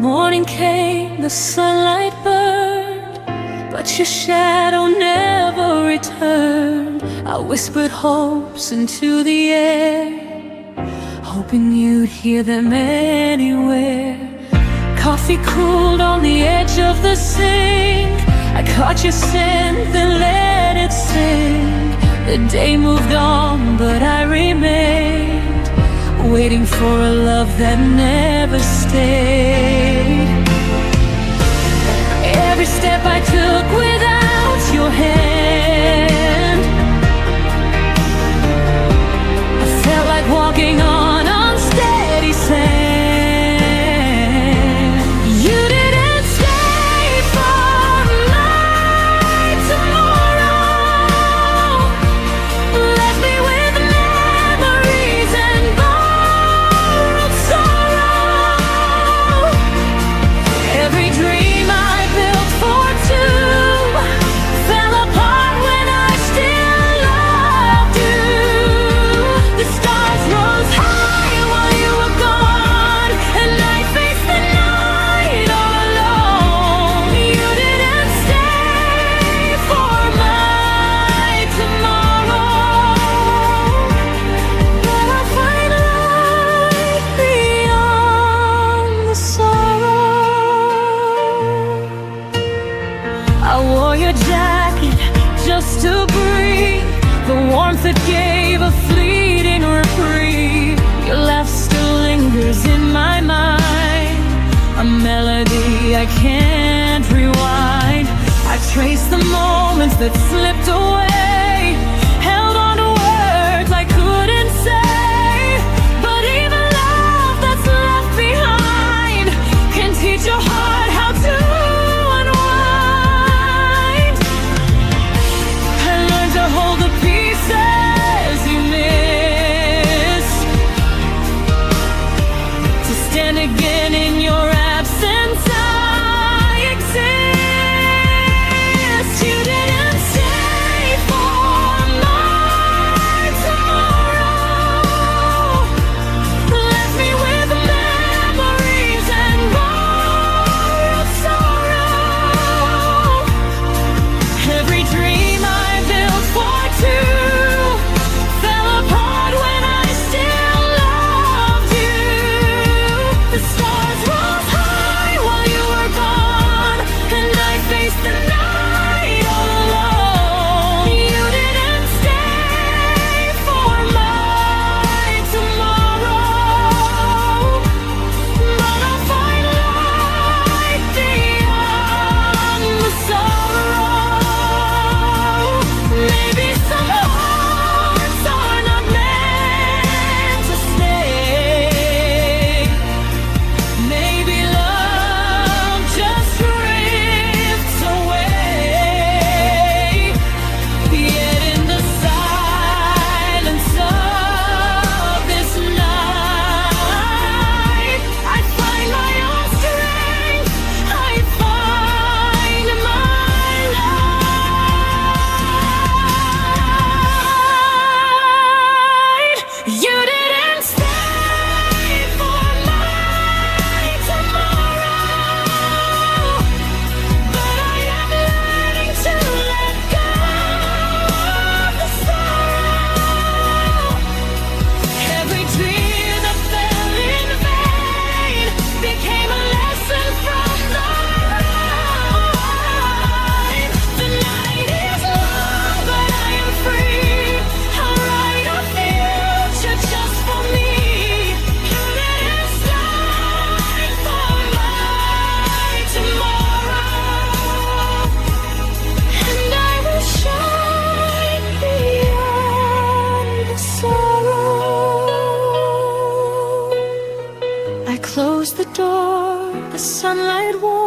Morning came, the sunlight burned, but your shadow never returned. I whispered hopes into the air, hoping you'd hear them anywhere. Coffee cooled on the edge of the sink. I caught your scent, then let it sink. The day moved on, but I remained, waiting for a love that never stayed. Every step I took without your hand, I felt like walking on unsteady sand. You didn't stay for my tomorrow, left me with memories and borrowed sorrow. Every dream I built for two fell apart when I still loved you. The stars rose high while you were gone, and I faced the night all alone. You didn't stay for my tomorrow, but I'll find light beyond the sorrow. I wore your jacket just to breathe, the warmth that gave a fleeting reprieve. Your laugh still lingers in my mind, a melody I can't rewind. I trace the moments that slipped away, held on to words I couldn't say. But even love that's left behind can teach your heart how to unwind. I learned to hold the pieces you missed, to stand again in your absence. I exist. You didn't stay for my tomorrow, left me with memories and borrowed sorrow. Every dream I built for two fell apart when I still loved you. The stars rose high while you were gone, and I faced the night all alone. You didn't stay for my tomorrow, but I'll find light beyond the sorrow. Maybe some hearts are not meant to stay. Maybe love just drifts away. Yet in the silence of this night, I find my own strength, I find my light. You didn't stay for my tomorrow, but I am learning to let go of the sorrow. Every tear that fell in vain became a lesson from the ride. The night is long, but I am free. I'll write a future just for me. You didn't stay for my tomorrow, and I will shine beyond the sorrow. I closed the door, the sunlight warm